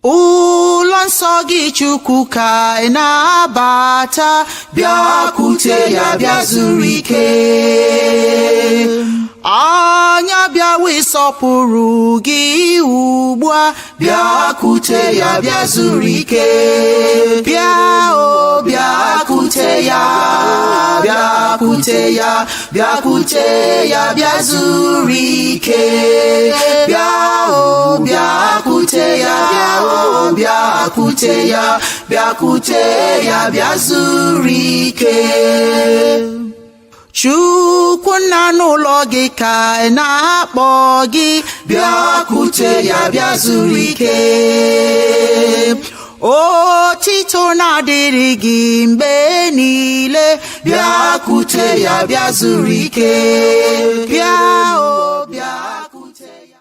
ụlọ nsọ gị Chukwu ka ị na-abata, bịakwute ya bịa zuru ike. Anya bịawa ịsọpụrụ gị ugbu a, bịakwute ya bịa zuru ike. Bịa o bịakwute ya, bịakwute ya, bịakwute ya bịa zuru ike. Bịa o bịakwute ya, bịa o bịakwute ya, bịakwute ya bịa zuru ike. Chukwu nna n'ụlọ gị ka ị na-akpọ gị, bịakwute ya bịa zuru ike. Otito na-adịrị gị mgbe niile, bịakwute ya bịa zuru ike. Bịa o bịakwute ya.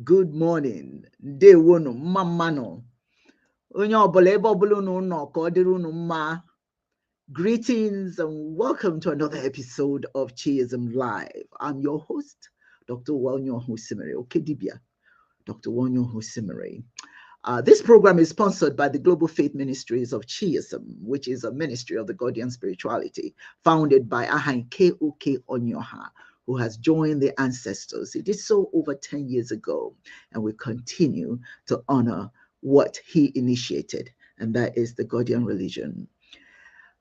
Good morning. Ndewonu, mamano. Onye ọbụla ebe ọbụla unu nọ ka ọ dịrị unu mma. Greetings and welcome to another episode of Chiism Live. I'm your host, Dr. Wanyoho Simere, Okedibia, Dr. Wanyoho Simere. This program is sponsored by the Global Faith Ministries of Chiism, which is a ministry of the Guardian Spirituality, founded by Ahain K.O.K. Onyoha, who has joined the ancestors. He did so over 10 years ago, and we continue to honor what he initiated, and that is the Guardian religion.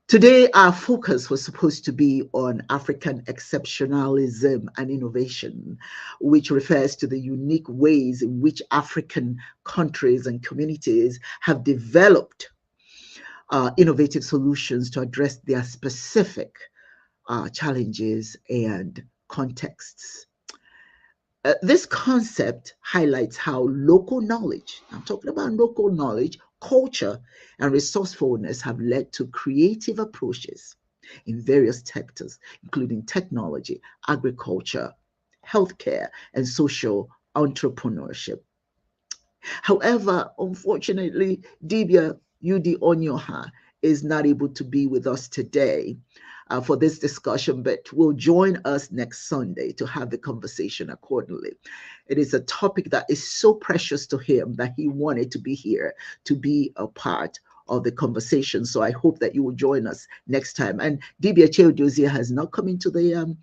Today, our focus was supposed to be on African exceptionalism and innovation, which refers to the unique ways in which African countries and communities have developed innovative solutions to address their specific challenges and contexts. This concept highlights how local knowledge, I'm talking about local knowledge, culture, and resourcefulness have led to creative approaches in various sectors, including technology, agriculture, healthcare, and social entrepreneurship. However, unfortunately, Dibia Yudi Onyoha is not able to be with us today for this discussion, but will join us next Sunday to have the conversation accordingly. It is a topic that is so precious to him that he wanted to be here to be a part of the conversation. So I hope that you will join us next time. And Dibia Cheodozia has not come into the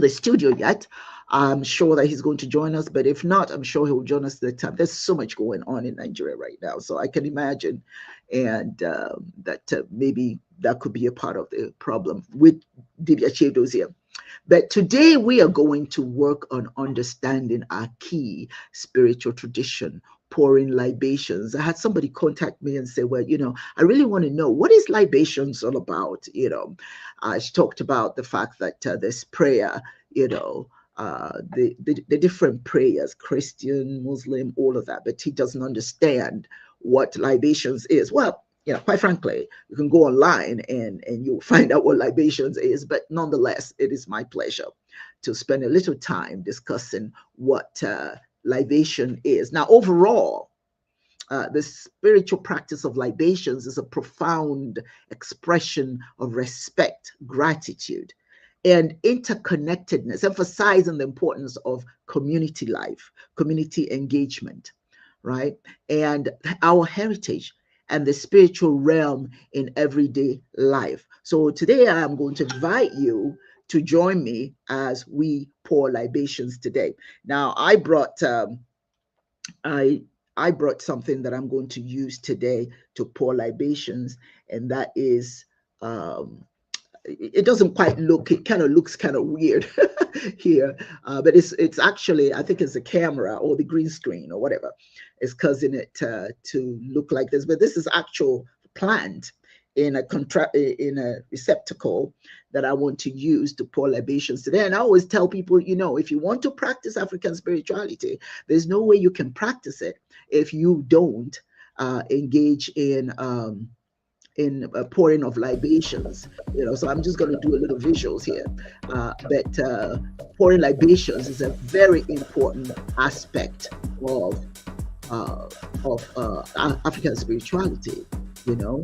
studio yet. I'm sure that he's going to join us, but if not, I'm sure he will join us next time. There's so much going on in Nigeria right now, so I can imagine, and that maybe that could be a part of the problem with Dibia Chedozia. But today we are going to work on understanding our key spiritual tradition, pouring libations. I had somebody contact me and say, well, I really want to know, what is libations all about? She talked about the fact that there's prayer, the different prayers, Christian, Muslim, all of that, but he doesn't understand what libations is. Well, quite frankly, you can go online and you'll find out what libations is, but nonetheless, it is my pleasure to spend a little time discussing what libation is. Now, overall, the spiritual practice of libations is a profound expression of respect, gratitude, and interconnectedness, emphasizing the importance of community life, community engagement, right? And our heritage and the spiritual realm in everyday life. So today I'm going to invite you to join me as we pour libations today. Now I brought something that I'm going to use today to pour libations, and that is it doesn't quite look, it kind of looks kind of weird here, but it's actually, I think it's the camera or the green screen or whatever is causing it to look like this, but this is actual plant in a receptacle that I want to use to pour libations today. And I always tell people, you know, if you want to practice African spirituality, there's no way you can practice it if you don't engage in pouring of libations, you know. So I'm just going to do a little visuals here, but pouring libations is a very important aspect of African spirituality, you know,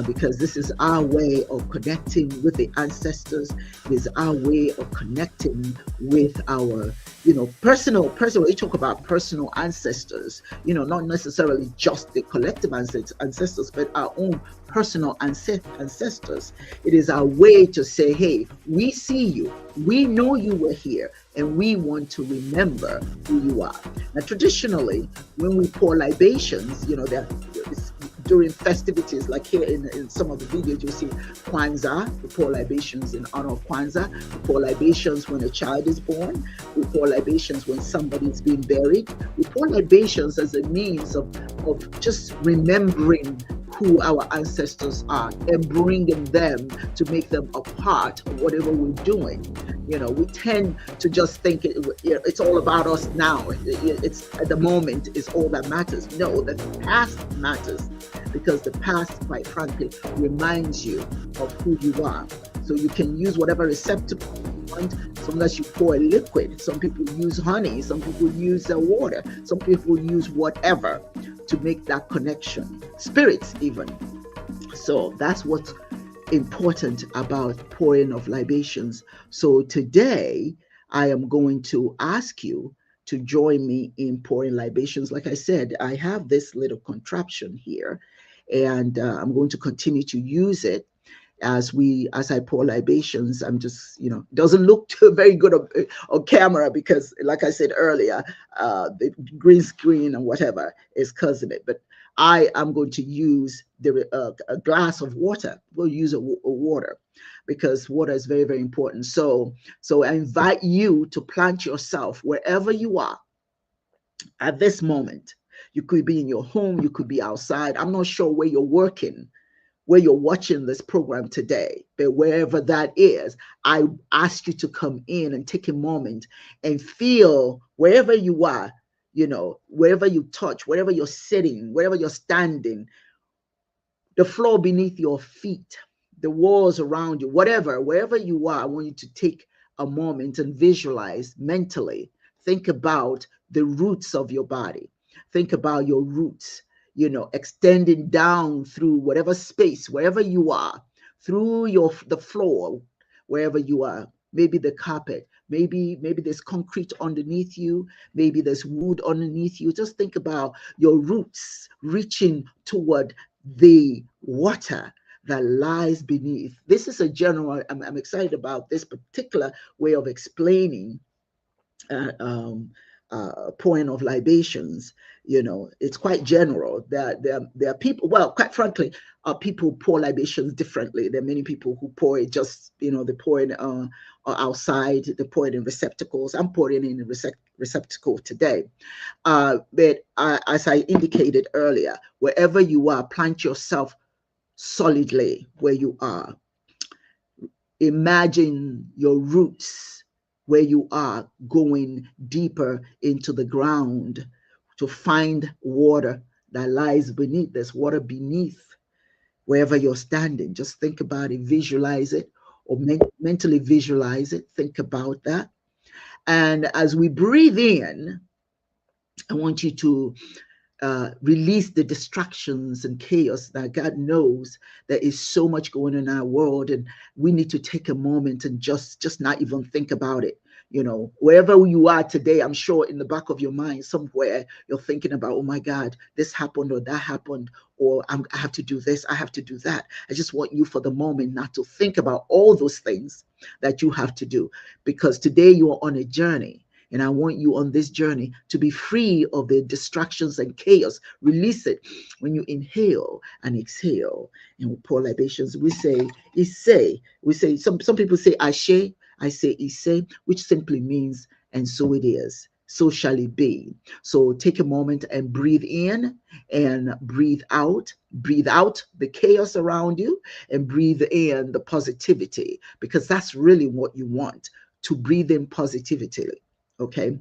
because this is our way of connecting with the ancestors. It is our way of connecting with our, you know, personal. We talk about personal ancestors, you know, not necessarily just the collective ancestors, but our own personal ancestors. It is our way to say, hey, we see you, we know you were here, and we want to remember who you are. Now, traditionally, when we pour libations, you know, during festivities, like here in some of the videos, you'll see Kwanzaa, we pour libations in honor of Kwanzaa. We pour libations when a child is born. We pour libations when somebody is being buried. We pour libations as a means of just remembering who our ancestors are and bringing them to make them a part of whatever we're doing. You know, we tend to just think it's all about us now. It's at the moment is all that matters. No, the past matters, because the past, quite frankly, reminds you of who you are. So you can use whatever receptacle you want, so long as you pour a liquid. Some people use honey, some people use water, some people use whatever to make that connection, spirits even. So that's what's important about pouring of libations. So today I am going to ask you to join me in pouring libations. Like I said, I have this little contraption here, and I'm going to continue to use it as I pour libations. I'm just, you know, it doesn't look too very good on camera because, like I said earlier, the green screen and whatever is causing it. But I am going to use a glass of water. We'll use a water, because water is very, very important. So I invite you to plant yourself wherever you are at this moment. You could be in your home, you could be outside. I'm not sure where you're working, where you're watching this program today, but wherever that is, I ask you to come in and take a moment and feel wherever you are, you know, wherever you touch, wherever you're sitting, wherever you're standing, the floor beneath your feet, the walls around you, wherever you are. I want you to take a moment and visualize mentally. Think about the roots of your body. Think about your roots, you know, extending down through whatever space, wherever you are, through the floor, wherever you are. Maybe the carpet, maybe there's concrete underneath you, maybe there's wood underneath you. Just think about your roots reaching toward the water that lies beneath. This is a general, I'm excited about this particular way of explaining pouring of libations. You know, it's quite general. There are people, well, quite frankly, people pour libations differently. There are many people who pour it just, you know, they pour it outside, they pour it in receptacles. I'm pouring in a receptacle today. But as I indicated earlier, wherever you are, plant yourself solidly where you are. Imagine your roots where you are, going deeper into the ground to find water that lies beneath. There's water beneath wherever you're standing. Just think about it, visualize it, or mentally visualize it. Think about that. And as we breathe in, I want you to release the distractions and chaos that God knows there is so much going on in our world, and we need to take a moment and just not even think about it. You know, wherever you are today, I'm sure in the back of your mind somewhere you're thinking about, oh my God, this happened or that happened, or I have to do this, I have to do that. I just want you for the moment not to think about all those things that you have to do, because today you are on a journey. And I want you on this journey to be free of the distractions and chaos. Release it when you inhale and exhale. And we pour libations. We say, Ise. We say, some people say Ashe. I say Ise, which simply means, and so it is. So shall it be. So take a moment and breathe in and breathe out. Breathe out the chaos around you and breathe in the positivity, because that's really what you want, to breathe in positivity. Okay.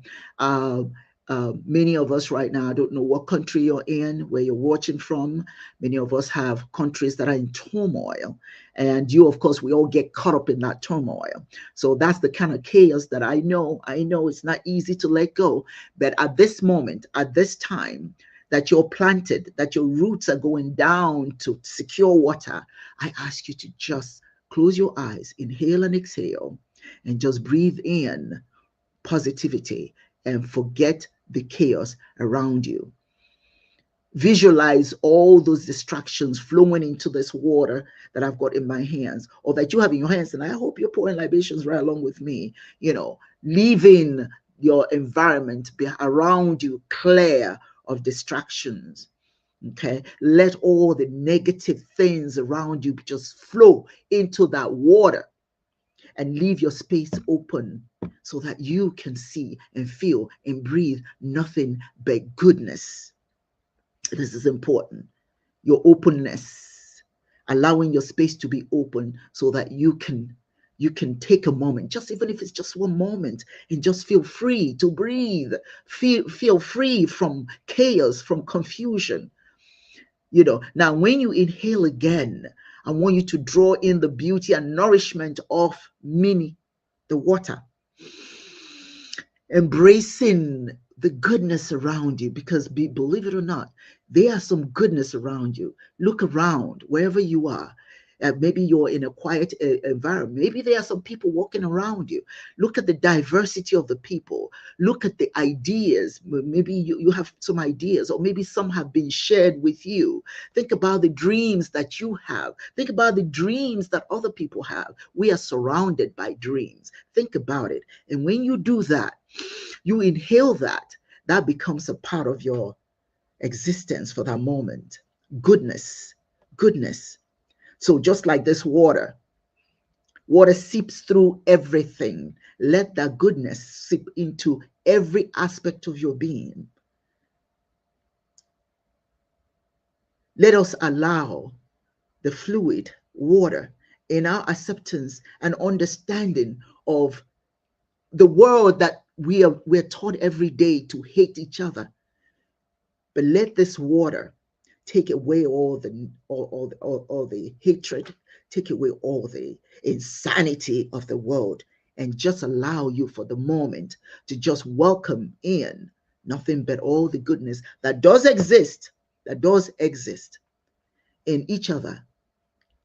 Many of us right now, I don't know what country you're in, where you're watching from. Many of us have countries that are in turmoil. And you, of course, we all get caught up in that turmoil. So that's the kind of chaos that I know it's not easy to let go. But at this moment, at this time, that you're planted, that your roots are going down to secure water, I ask you to just close your eyes, inhale and exhale, and just breathe in positivity and forget the chaos around you. Visualize all those distractions flowing into this water that I've got in my hands, or that you have in your hands. And I hope you're pouring libations right along with me, leaving your environment around you clear of distractions. Okay, let all the negative things around you just flow into that water, and leave your space open so that you can see and feel and breathe nothing but goodness. This is important. Your openness, allowing your space to be open so that you can take a moment, just even if it's just one moment, and just feel free to breathe. Feel free from chaos, from confusion. Now when you inhale again, I want you to draw in the beauty and nourishment of the water, embracing the goodness around you, because believe it or not, there are some goodness around you. Look around wherever you are. Maybe you're in a quiet environment. Maybe there are some people walking around you. Look at the diversity of the people. Look at the ideas. Maybe you have some ideas, or maybe some have been shared with you. Think about the dreams that you have. Think about the dreams that other people have. We are surrounded by dreams. Think about it. And when you do that, you inhale that becomes a part of your existence for that moment. Goodness. So just like this water seeps through everything. Let that goodness seep into every aspect of your being. Let us allow the fluid water in our acceptance and understanding of the world that we're taught every day to hate each other. But let this water take away all the hatred, take away all the insanity of the world, and just allow you for the moment to just welcome in nothing but all the goodness that does exist in each other,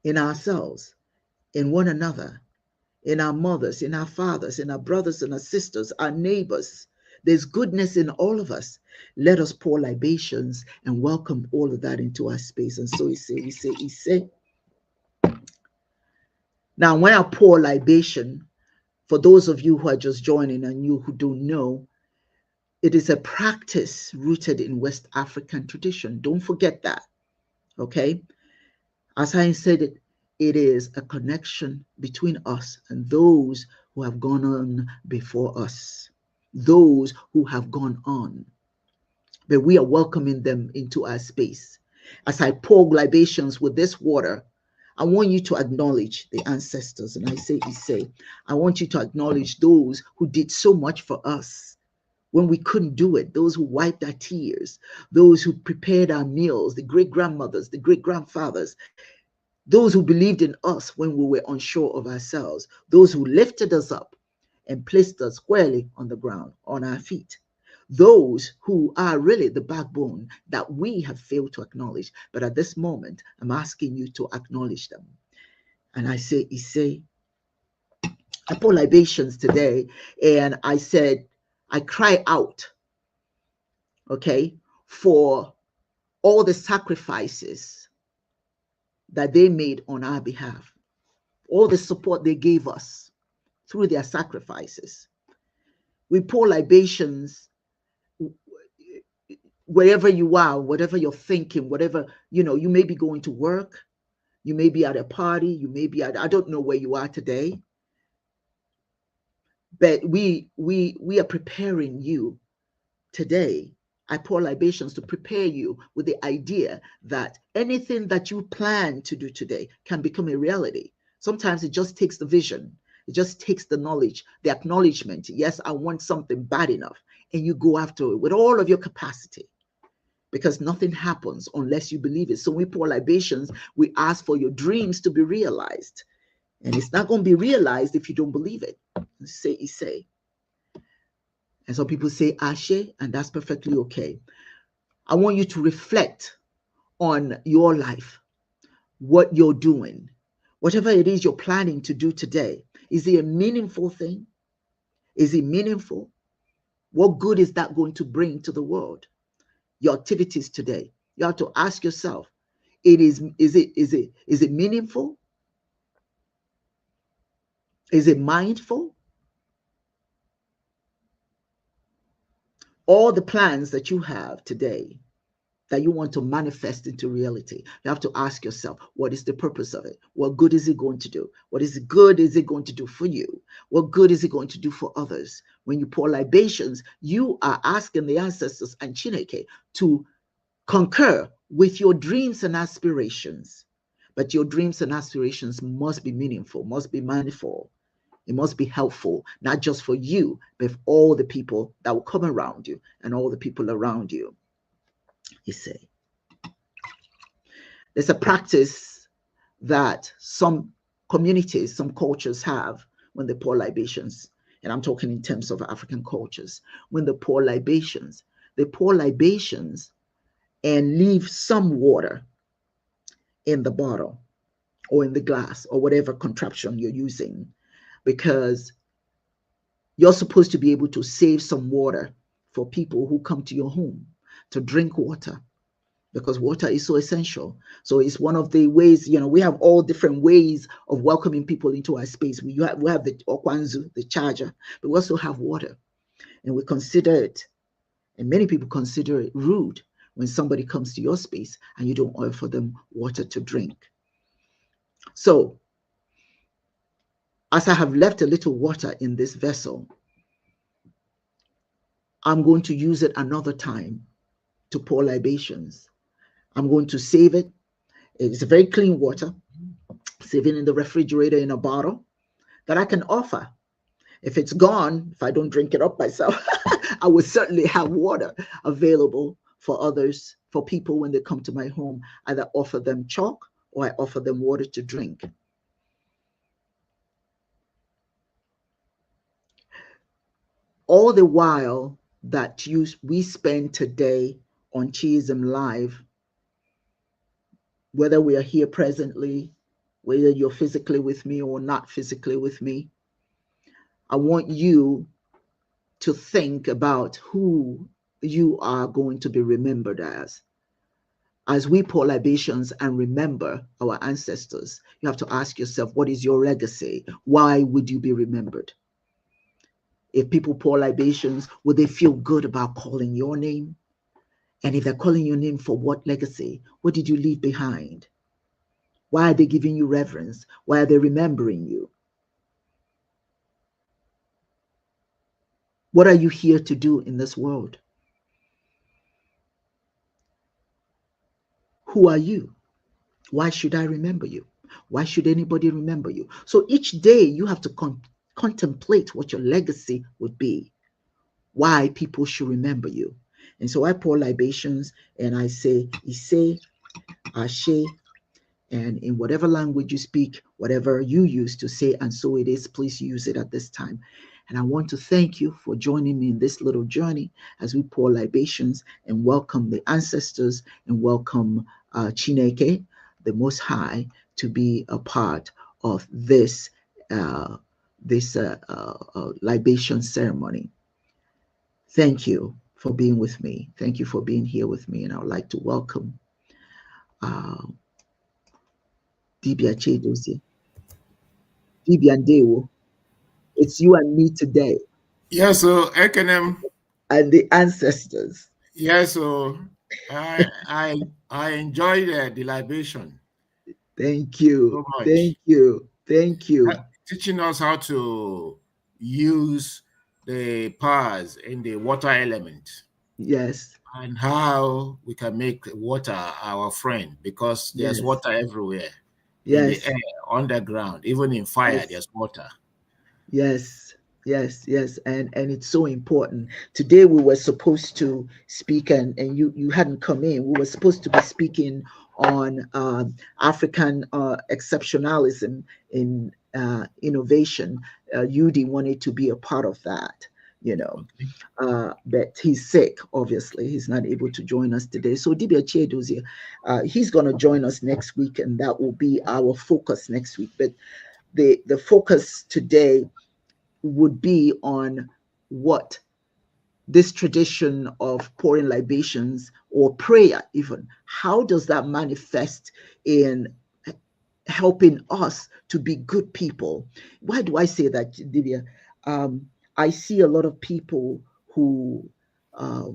in ourselves, in one another, in our mothers, in our fathers, in our brothers and our sisters, our neighbors. There's goodness in all of us. Let us pour libations and welcome all of that into our space. And so he say. Now, when I pour libation, for those of you who are just joining and you who don't know, it is a practice rooted in West African tradition. Don't forget that. Okay? As I said, it is a connection between us and those who have gone on before us, those who have gone on. But we are welcoming them into our space. As I pour libations with this water, I want you to acknowledge the ancestors. And I say, I want you to acknowledge those who did so much for us when we couldn't do it, those who wiped our tears, those who prepared our meals, the great-grandmothers, the great-grandfathers, those who believed in us when we were unsure of ourselves, those who lifted us up and placed us squarely on the ground, on our feet, those who are really the backbone that we have failed to acknowledge. But at this moment, I'm asking you to acknowledge them. And I say, I pour libations today, and I said, I cry out, okay, for all the sacrifices that they made on our behalf, all the support they gave us through their sacrifices. We pour libations wherever you are, whatever you're thinking, whatever, you may be going to work, you may be at a party, you may be I don't know where you are today, but we are preparing you today. I pour libations to prepare you with the idea that anything that you plan to do today can become a reality. Sometimes it just takes the vision. It just takes the knowledge, the acknowledgement. Yes, I want something bad enough. And you go after it with all of your capacity, because nothing happens unless you believe it. So we pour libations. We ask for your dreams to be realized. And it's not going to be realized if you don't believe it. Say. And some people say ashe, and that's perfectly okay. I want you to reflect on your life, what you're doing, whatever it is you're planning to do today. Is it a meaningful thing? Is it meaningful? What good is that going to bring to the world? Your activities today. You have to ask yourself, is it meaningful? Is it mindful? All the plans that you have today that you want to manifest into reality, you have to ask yourself, what is the purpose of it? What good is it going to do? What is good is it going to do for you? What good is it going to do for others? When you pour libations, you are asking the ancestors and Chineke to concur with your dreams and aspirations. But your dreams and aspirations must be meaningful, must be mindful. It must be helpful, not just for you, but for all the people that will come around you and all the people around you. You see, there's a practice that some communities, some cultures have when they pour libations. And I'm talking in terms of African cultures. When they pour libations and leave some water in the bottle or in the glass or whatever contraption you're using, because you're supposed to be able to save some water for people who come to your home to drink water, because water is so essential. So it's one of the ways, we have all different ways of welcoming people into our space. We have the okwanzu, the charger, but we also have water. And we consider it, and many people consider it rude when somebody comes to your space and you don't offer them water to drink. So as I have left a little water in this vessel, I'm going to use it another time to pour libations. I'm going to save it. It's a very clean water. Save it in the refrigerator in a bottle that I can offer. If it's gone, if I don't drink it up myself, I will certainly have water available for others, for people when they come to my home. Either offer them chalk or I offer them water to drink. All the while that we spend today on Chiism Live, whether we are here presently, whether you're physically with me or not physically with me, I want you to think about who you are going to be remembered as. As we pour libations and remember our ancestors, you have to ask yourself, what is your legacy? Why would you be remembered? If people pour libations, would they feel good about calling your name? And if they're calling your name, for what legacy? What did you leave behind? Why are they giving you reverence? Why are they remembering you? What are you here to do in this world? Who are you? Why should I remember you? Why should anybody remember you? So each day you have to contemplate what your legacy would be, why people should remember you. And so I pour libations and I say, Ise, Ashe, and in whatever language you speak, whatever you use to say, and so it is, please use it at this time. And I want to thank you for joining me in this little journey as we pour libations and welcome the ancestors and welcome Chineke, the Most High, to be a part of this libation ceremony. Thank you for being with me. Thank you for being here with me. And I would like to welcome Dibia Chedozie. Dibia Ndewo. It's you and me today. Yes, so Ekenem. and the ancestors. Yes, so I enjoyed the libation Thank you. so much. Thank you. Thank you. Teaching us how to use the powers in the water element Yes. and how we can make water our friend because there's Yes. water everywhere in the Yes. air, underground, even in fire, Yes. there's water. Yes, yes, and it's so important. Today we were supposed to speak, and you hadn't come in. We were supposed to be speaking on African exceptionalism in innovation. Udi wanted to be a part of that, you know. Okay. But he's sick, obviously. He's not able to join us today. So Dibia Chiedozie, he's going to join us next week, and that will be our focus next week. But the focus today would be on what this tradition of pouring libations or prayer, even, how does that manifest in helping us to be good people? Why do I say that, Divya? I see a lot of people who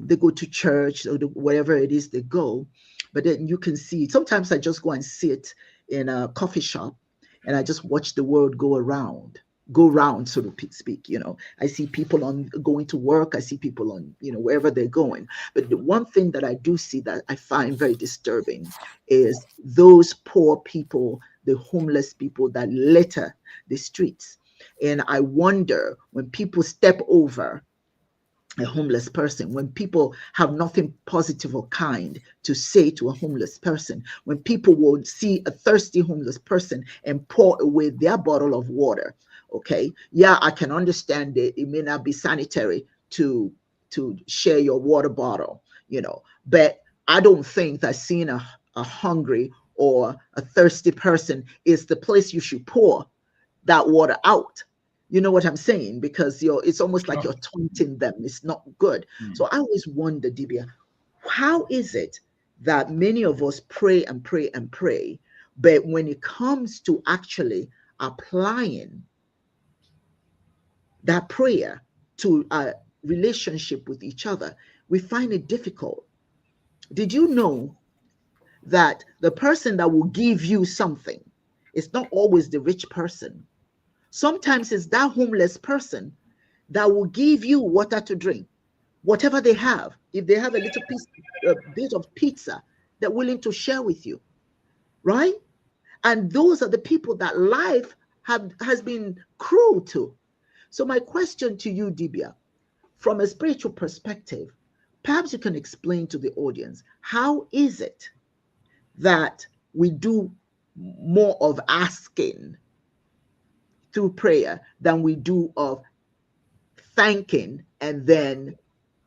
they go to church or wherever it is they go, but then you can see sometimes I just go and sit in a coffee shop and I just watch the world go round, so to speak. I see people on going to work, I see people on, wherever they're going. But the one thing that I do see that I find very disturbing is those poor people, the homeless people that litter the streets. And I wonder, when people step over a homeless person, when people have nothing positive or kind to say to a homeless person, when people will see a thirsty homeless person and pour away their bottle of water. Okay, yeah, I can understand that it may not be sanitary to share your water bottle, but I don't think that seeing a hungry or a thirsty person is the place you should pour that water out. You know what I'm saying? Because it's almost like Sure. you're taunting them. It's not good. Hmm. So I always wonder, Dibia, how is it that many of us pray and pray and pray, but when it comes to actually applying that prayer to a relationship with each other, we find it difficult? Did you know that the person that will give you something is not always the rich person? Sometimes it's that homeless person that will give you water to drink, whatever they have. If they have a little piece, a bit of pizza, they're willing to share with you, right? And those are the people that life has been cruel to. So my question to you, Dibia, from a spiritual perspective, perhaps you can explain to the audience, how is it that we do more of asking through prayer than we do of thanking and then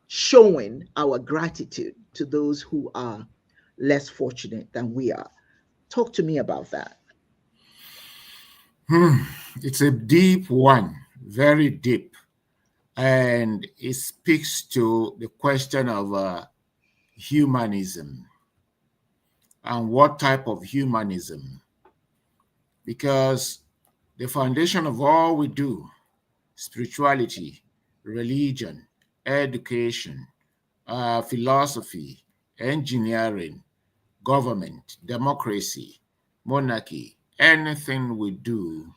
showing our gratitude to those who are less fortunate than we are? Talk to me about that. Hmm. It's a deep one, very deep, and it speaks to the question of humanism and what type of humanism, because the foundation of all we do, spirituality, religion, education, philosophy, engineering, government, democracy, monarchy, anything we do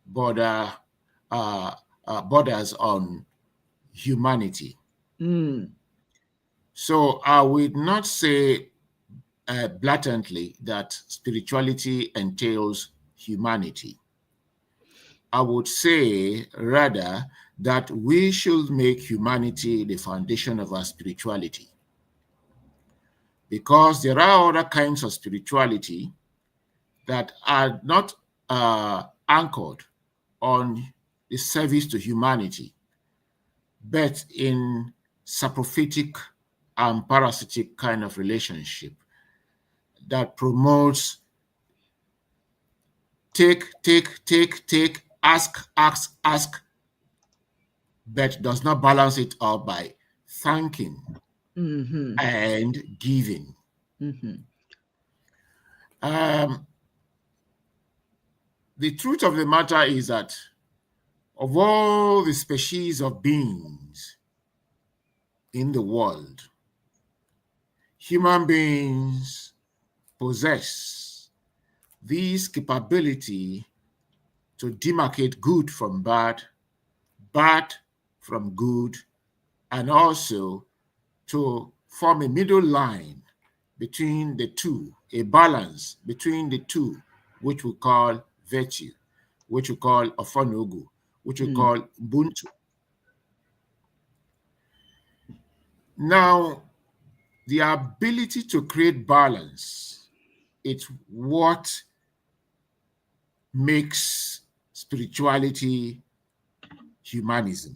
border uh, borders on humanity. Mm, So I would not say blatantly that spirituality entails humanity. I would say rather that we should make humanity the foundation of our spirituality, because there are other kinds of spirituality that are not anchored on the service to humanity, but in saprophytic and parasitic kind of relationship that promotes take, ask, but does not balance it out by thanking mm-hmm, and giving. mm-hmm, Um, the truth of the matter is that Of all the species of beings in the world, human beings possess this capability to demarcate good from bad, bad from good, and also to form a middle line between the two, a balance between the two, which we call virtue, which we call ofonogu, which we call Ubuntu. Now, the ability to create balance, it's what makes spirituality humanism.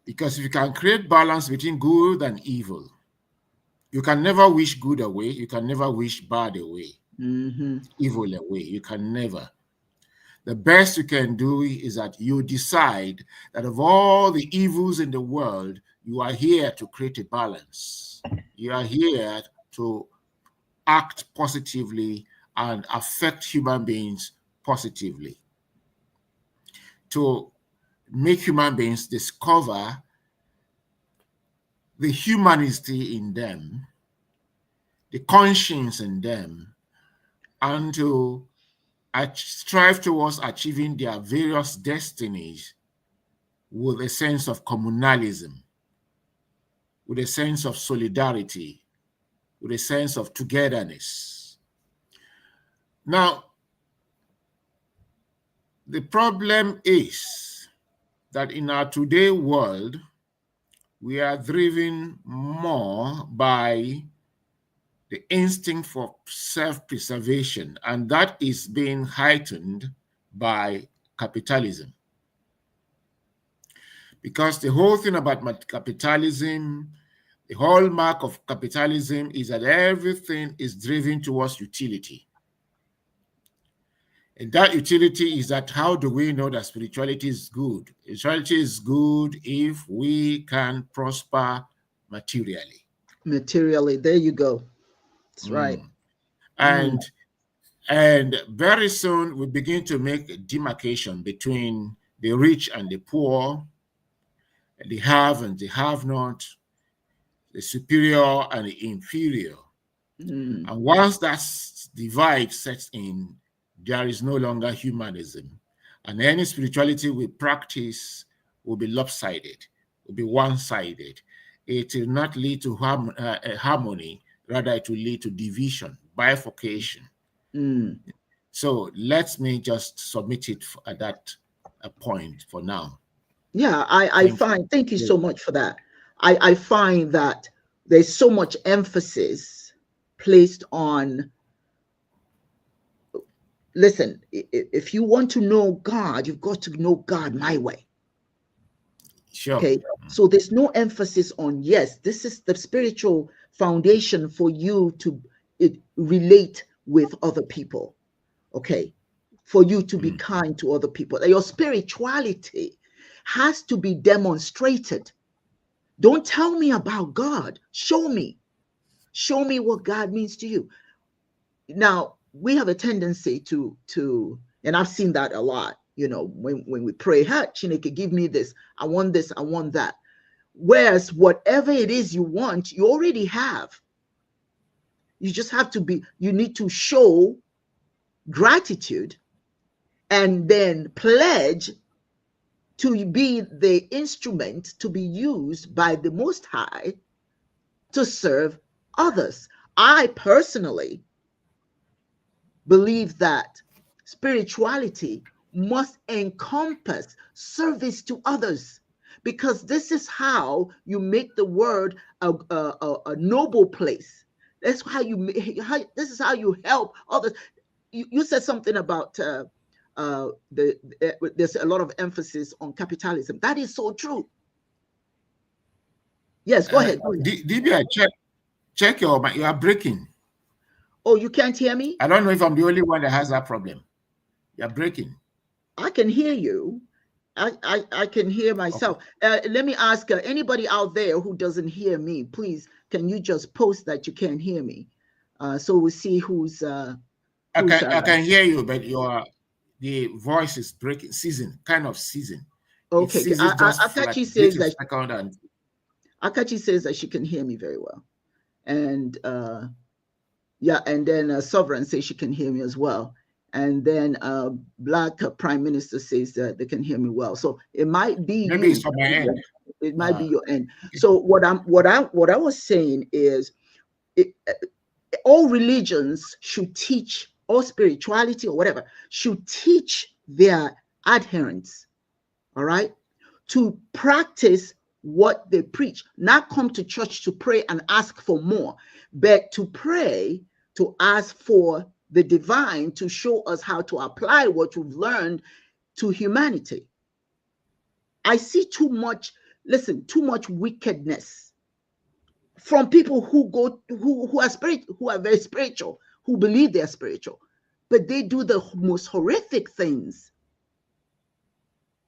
Because if you can create balance between good and evil, you can never wish good away. You can never wish bad away, evil away. You can never. The best you can do is that you decide that of all the evils in the world, you are here to create a balance. You are here to act positively and affect human beings positively. To make human beings discover the humanity in them, the conscience in them, and to strive towards achieving their various destinies with a sense of communalism, with a sense of solidarity, with a sense of togetherness. Now, the problem is that in our today world, we are driven more by the instinct for self-preservation, and that is being heightened by capitalism. Because the whole thing about capitalism, the hallmark of capitalism is that everything is driven towards utility. And that utility is that how do we know that spirituality is good? Spirituality is good if we can prosper materially. Materially, there you go. That's right. And very soon we begin to make a demarcation between the rich and the poor, the have and the have not, the superior and the inferior. And once that divide sets in, there is no longer humanism. And any spirituality we practice will be lopsided, will be one-sided. It will not lead to harmony, rather it will lead to division, bifurcation. So let me just submit it at that point for now. Yeah, thank you so much for that. I find that there's so much emphasis placed on, listen, if you want to know God, you've got to know God my way. Sure. Okay. So there's no emphasis on, yes, this is the spiritual foundation for you to relate with other people. Okay. For you to be kind to other people. Your spirituality has to be demonstrated. Don't tell me about God. Show me. Show me what God means to you. Now, we have a tendency to, and I've seen that a lot, you know, when we pray, hey, Chineke, give me this, I want that. Whereas whatever it is you want, you already have. You just have to you need to show gratitude and then pledge to be the instrument to be used by the Most High to serve others. I personally believe that spirituality must encompass service to others, because this is how you make the world a noble place. That's how this is how you help others. You said something about there's a lot of emphasis on capitalism. That is so true. Yes, go ahead. DBI, check you are breaking. Oh, you can't hear me? I don't know if I'm the only one that has that problem. You're breaking. I can hear you. I can hear myself. Okay. Let me ask anybody out there who doesn't hear me, please, can you just post that you can't hear me? So we'll see who's I can hear you, but the voice is breaking, season, kind of season. It Okay. ceases just for like Akachi a says little that second, and Akachi says that she can hear me very well. And yeah, and then Sovereign says she can hear me as well. And then Black Prime Minister says that they can hear me well. So it might be maybe you. it's on my end. It might be your end. So what I was saying is, all religions should teach, or spirituality or whatever should teach their adherents, all right, to practice what they preach, not come to church to pray and ask for more, but to pray, to ask for the divine to show us how to apply what we've learned to humanity. I see too much, listen, too much wickedness from people who are spiritual, who are very spiritual, who believe they're spiritual, but they do the most horrific things.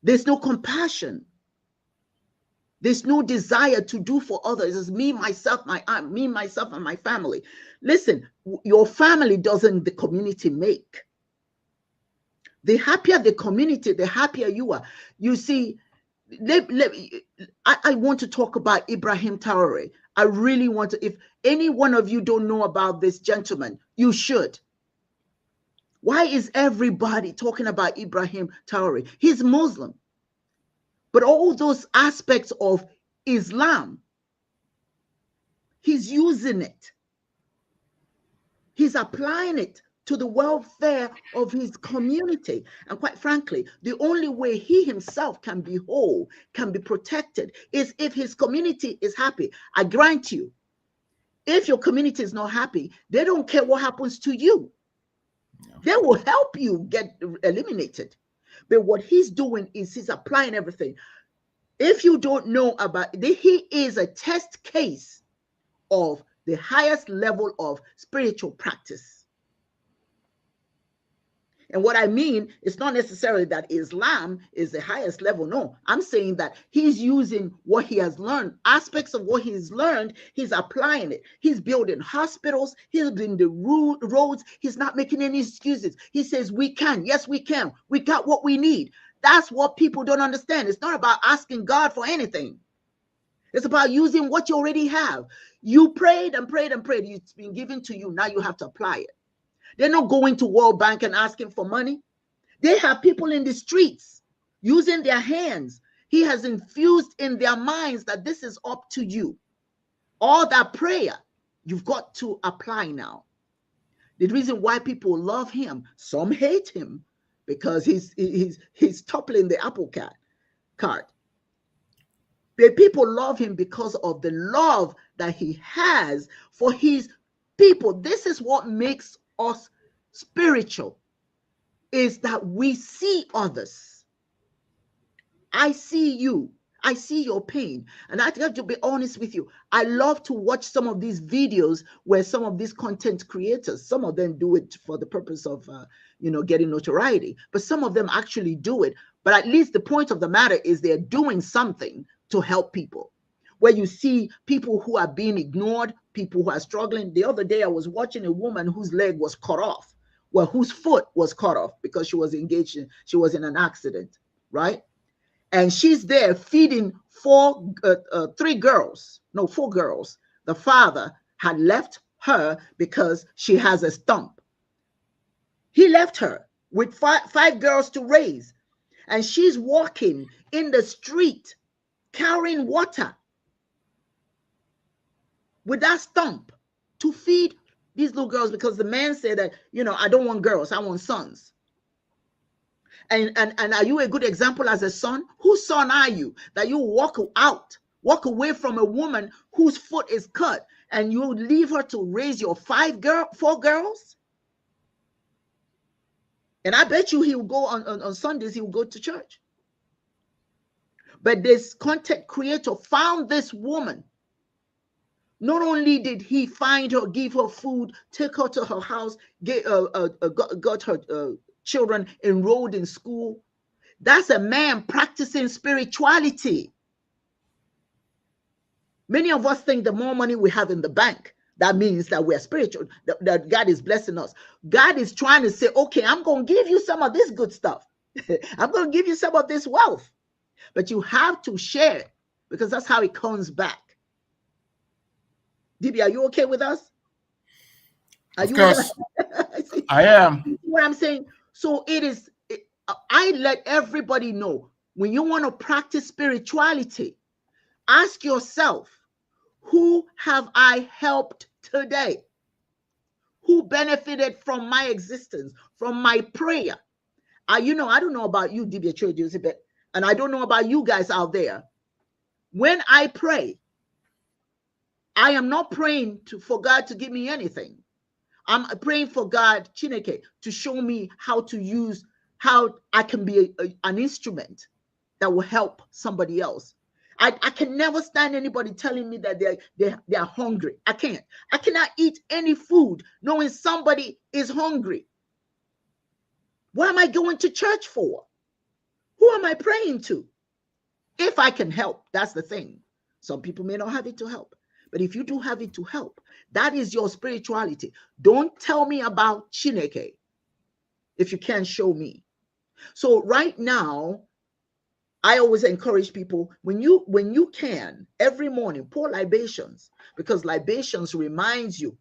There's no compassion. There's no desire to do for others. It's me, myself, my aunt, me, myself, and my family. Listen, your family doesn't the community make. The happier the community, the happier you are. You see, I want to talk about Ibrahim Traore. I really want to. If any one of you don't know about this gentleman, you should. Why is everybody talking about Ibrahim Traore? He's Muslim. But all those aspects of Islam, he's using it. He's applying it to the welfare of his community. And quite frankly, the only way he himself can be whole, can be protected, is if his community is happy. I grant you, if your community is not happy, they don't care what happens to you. They will help you get eliminated. But what he's doing is he's applying everything. If you don't know about it, he is a test case of the highest level of spiritual practice. And what I mean, it's not necessarily that Islam is the highest level. No, I'm saying that he's using what he has learned, aspects of what he's learned, he's applying it. He's building hospitals, he's building the roads, he's not making any excuses. He says, we can, yes, we can. We got what we need. That's what people don't understand. It's not about asking God for anything. It's about using what you already have. You prayed and prayed and prayed. It's been given to you. Now you have to apply it. They're not going to World Bank and asking for money. They have people in the streets using their hands. He has infused in their minds that this is up to you. All that prayer, you've got to apply now. The reason why people love him, some hate him, because he's toppling the apple cart. But people love him because of the love that he has for his people. This is what makes us spiritual, is that we see others. I see you. I see your pain. And I have to be honest with you. I love to watch some of these videos where some of these content creators, some of them do it for the purpose of, getting notoriety, but some of them actually do it. But at least the point of the matter is they're doing something to help people. Where you see people who are being ignored, people who are struggling. The other day, I was watching a woman whose leg was cut off, well, whose foot was cut off because she was she was in an accident, right? And she's there feeding four girls. The father had left her because she has a stump. He left her with five girls to raise. And she's walking in the street carrying water with that stump to feed these little girls, because the man said that, I don't want girls, I want sons. And are you a good example as a son? Whose son are you that you walk away from a woman whose foot is cut and you leave her to raise your four girls? And I bet you he will go on Sundays, he will go to church. But this content creator found this woman. Not only did he find her, give her food, take her to her house, got her children enrolled in school. That's a man practicing spirituality. Many of us think the more money we have in the bank, That means that we're spiritual, that God is blessing us. God is trying to say, okay, I'm going to give you some of this good stuff. I'm going to give you some of this wealth. But you have to share it, because that's how it comes back. DB, are you okay with us? Are you with us? I am. You see what I'm saying? So I let everybody know, when you want to practice spirituality, ask yourself, who have I helped today? Who benefited from my existence, from my prayer? I don't know about you, DB, but and I don't know about you guys out there. When I pray, I am not praying for God to give me anything. I'm praying for God, Chineke, to show me how I can be an instrument that will help somebody else. I can never stand anybody telling me that they are hungry. I can't. I cannot eat any food knowing somebody is hungry. What am I going to church for? Who am I praying to? If I can help, that's the thing. Some people may not have it to help. But if you do have it to help, that is your spirituality. Don't tell me about Chineke if you can't show me. So right now, I always encourage people, when you can, every morning, pour libations, because libations reminds you.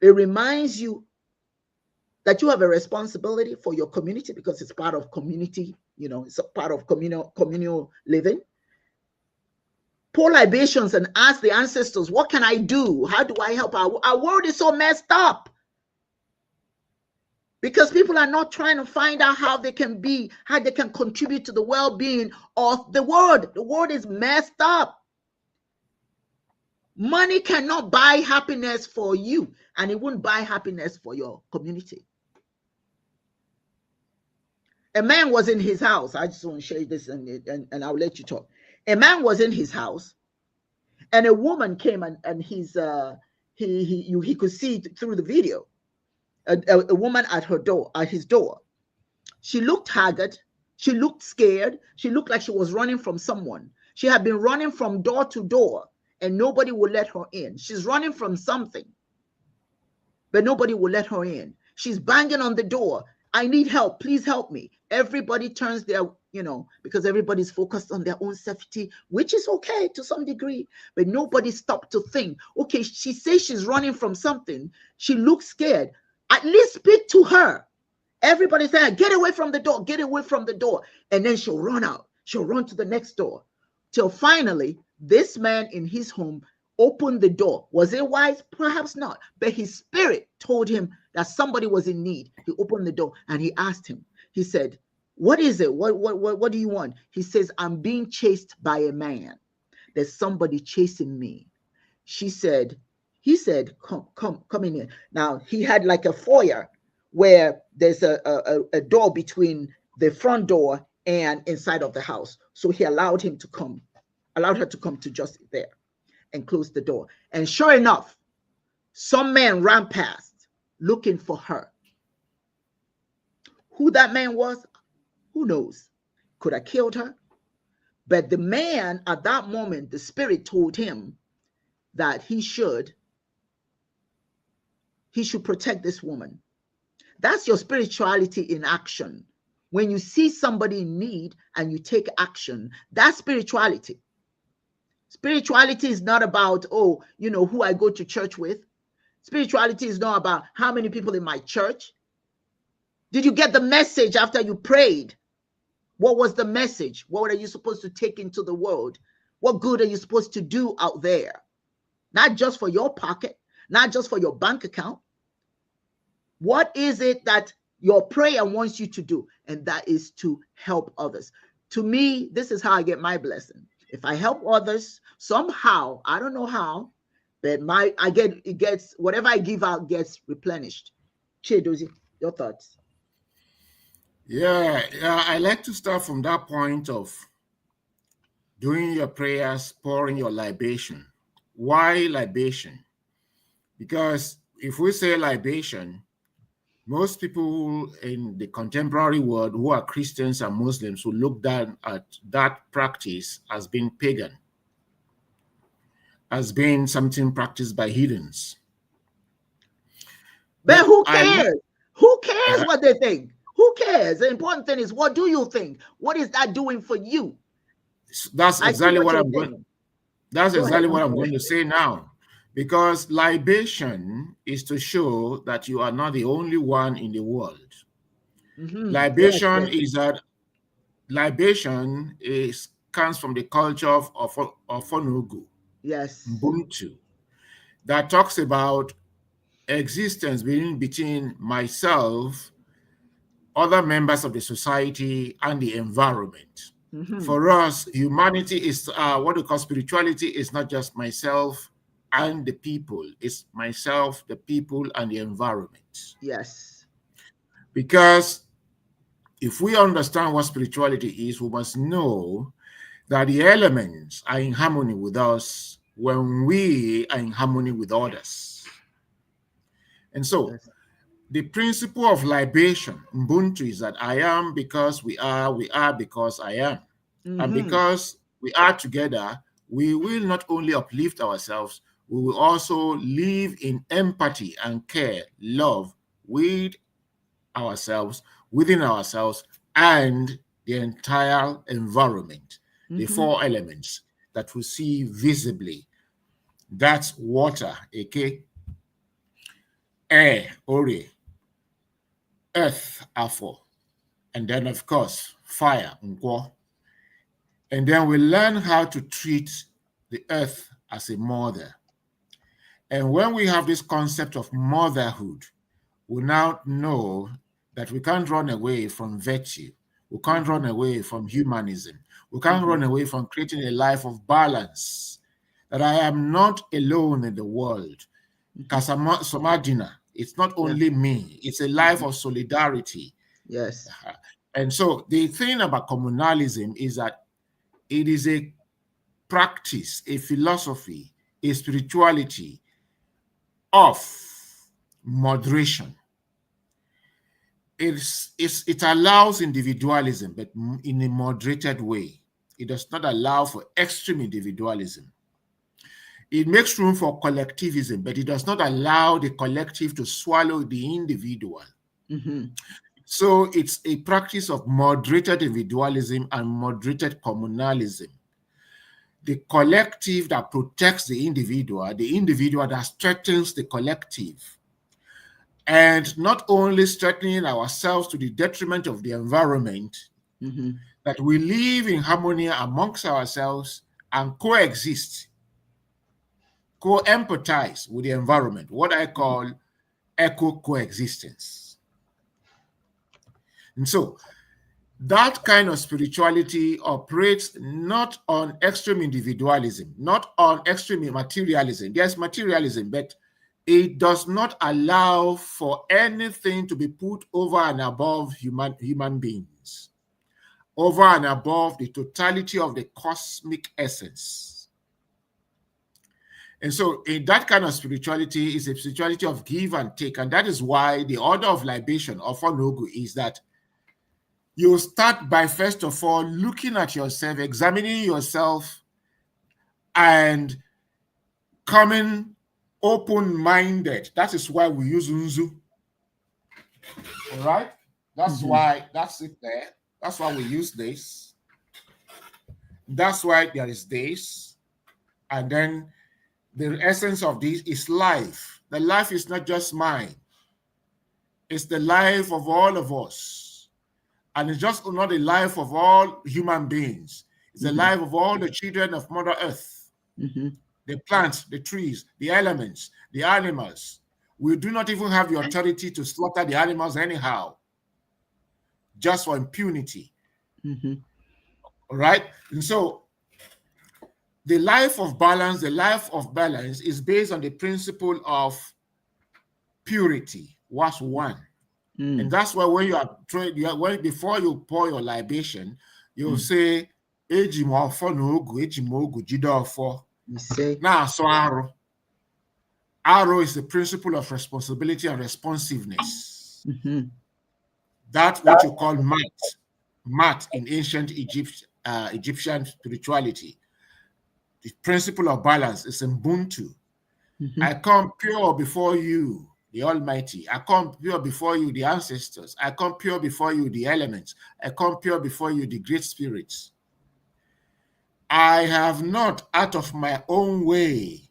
It reminds you that you have a responsibility for your community, because it's part of community, it's a part of communal living. Pour libations and ask the ancestors, what can I do? How do I help? Our world is so messed up, because people are not trying to find out how they can contribute to the well-being of the world. The world is messed up. Money cannot buy happiness for you, and it wouldn't buy happiness for your community. A man was in his house. I just want to share this, and I'll let you talk. A man was in his house, and a woman came, and he could see through the video a woman at his door. She looked haggard. She looked scared. She looked like she was running from someone. She had been running from door to door, and nobody would let her in. She's running from something, but nobody will let her in. She's banging on the door. I need help. Please help me. Everybody turns their, because everybody's focused on their own safety, which is okay to some degree, but nobody stopped to think, okay, she says she's running from something. She looks scared. At least speak to her. Everybody's saying, get away from the door, get away from the door. And then she'll run out. She'll run to the next door. Till finally, this man in his home opened the door. Was it wise? Perhaps not. But his spirit told him that somebody was in need. He opened the door and he asked him. He said, what is it? What do you want? He says, I'm being chased by a man. There's somebody chasing me. He said, come in here. Now, he had like a foyer where there's a door between the front door and inside of the house. So he allowed her to come to just there and close the door. And sure enough, some man ran past looking for her. Who that man was, who knows? Could have killed her. But the man at that moment, the spirit told him that he should protect this woman. That's your spirituality in action. When you see somebody in need and you take action, that's spirituality. Spirituality is not about, who I go to church with. Spirituality is not about how many people in my church. Did you get the message after you prayed? What was the message? What are you supposed to take into the world? What good are you supposed to do out there? Not just for your pocket, not just for your bank account. What is it that your prayer wants you to do? And that is to help others. To me, this is how I get my blessing. If I help others somehow, I don't know how, but whatever I give out gets replenished. Chidozie, your thoughts? Yeah, I like to start from that point of doing your prayers, pouring your libation. Why libation? Because if we say libation, most people in the contemporary world who are Christians and Muslims will look down at that practice as being pagan. as being something practiced by heathens. But who cares? Who cares what they think? Who cares? The important thing is, what do you think? What is that doing for you? That's exactly what I'm going. That's exactly what I'm going to say now. Because libation is to show that you are not the only one in the world. Libation is that libation comes from the culture of Ofonogu, Ubuntu, that talks about existence being between myself, other members of the society, and the environment. For us, humanity is what we call spirituality is not just myself and the people. It's myself, the people, and the environment. Yes. Because if we understand what spirituality is, we must know that the elements are in harmony with us when we are in harmony with others. And so, the principle of libation, Ubuntu, is that I am because we are because I am. And because we are together, we will not only uplift ourselves, we will also live in empathy and care, love with ourselves, within ourselves, and the entire environment. The four elements that we see visibly. That's water, aka air, ore, earth, afo, and then of course fire, nkwo. And then we learn how to treat the earth as a mother. And when we have this concept of motherhood, we now know that we can't run away from virtue. We can't run away from humanism. We can't run away from creating a life of balance. That I am not alone in the world. Somadina, it's not only me, it's a life of solidarity. Yes. And so the thing about communalism is that it is a practice, a philosophy, a spirituality of moderation. It allows individualism, but in a moderated way. It does not allow for extreme individualism. It makes room for collectivism, but it does not allow the collective to swallow the individual. So it's a practice of moderated individualism and moderated communalism. The collective that protects the individual that strengthens the collective. And not only strengthening ourselves to the detriment of the environment, that we live in harmony amongst ourselves and coexist, co-empathize with the environment, what I call eco-coexistence. And so that kind of spirituality operates not on extreme individualism, not on extreme materialism. There's materialism, but it does not allow for anything to be put over and above human beings, over and above the totality of the cosmic essence. And so in that kind of spirituality is a spirituality of give and take. And that is why the order of libation of Onogu is that you start by, first of all, looking at yourself, examining yourself, and coming open-minded. That is why we use Nzu. All right? That's why, that's it there. That's why we use this. That's why there is this. And then the essence of this is life. The life is not just mine. It's the life of all of us. And it's just not the life of all human beings. It's the life of all the children of Mother Earth. The plants, the trees, the elements, the animals. We do not even have the authority to slaughter the animals anyhow, just for impunity. All right? And so the life of balance is based on the principle of purity, was one. And that's why when you are before you pour your libation, you'll say, Ejimogu jidofo. You say, now, so arrow is the principle of responsibility and responsiveness. That's what you call mat in ancient Egyptian spirituality. the principle of balance is Ubuntu. Mm-hmm. I come pure before you, the Almighty. I come pure before you, the ancestors. I come pure before you, the elements. I come pure before you, the great spirits. I have not, out of my own way,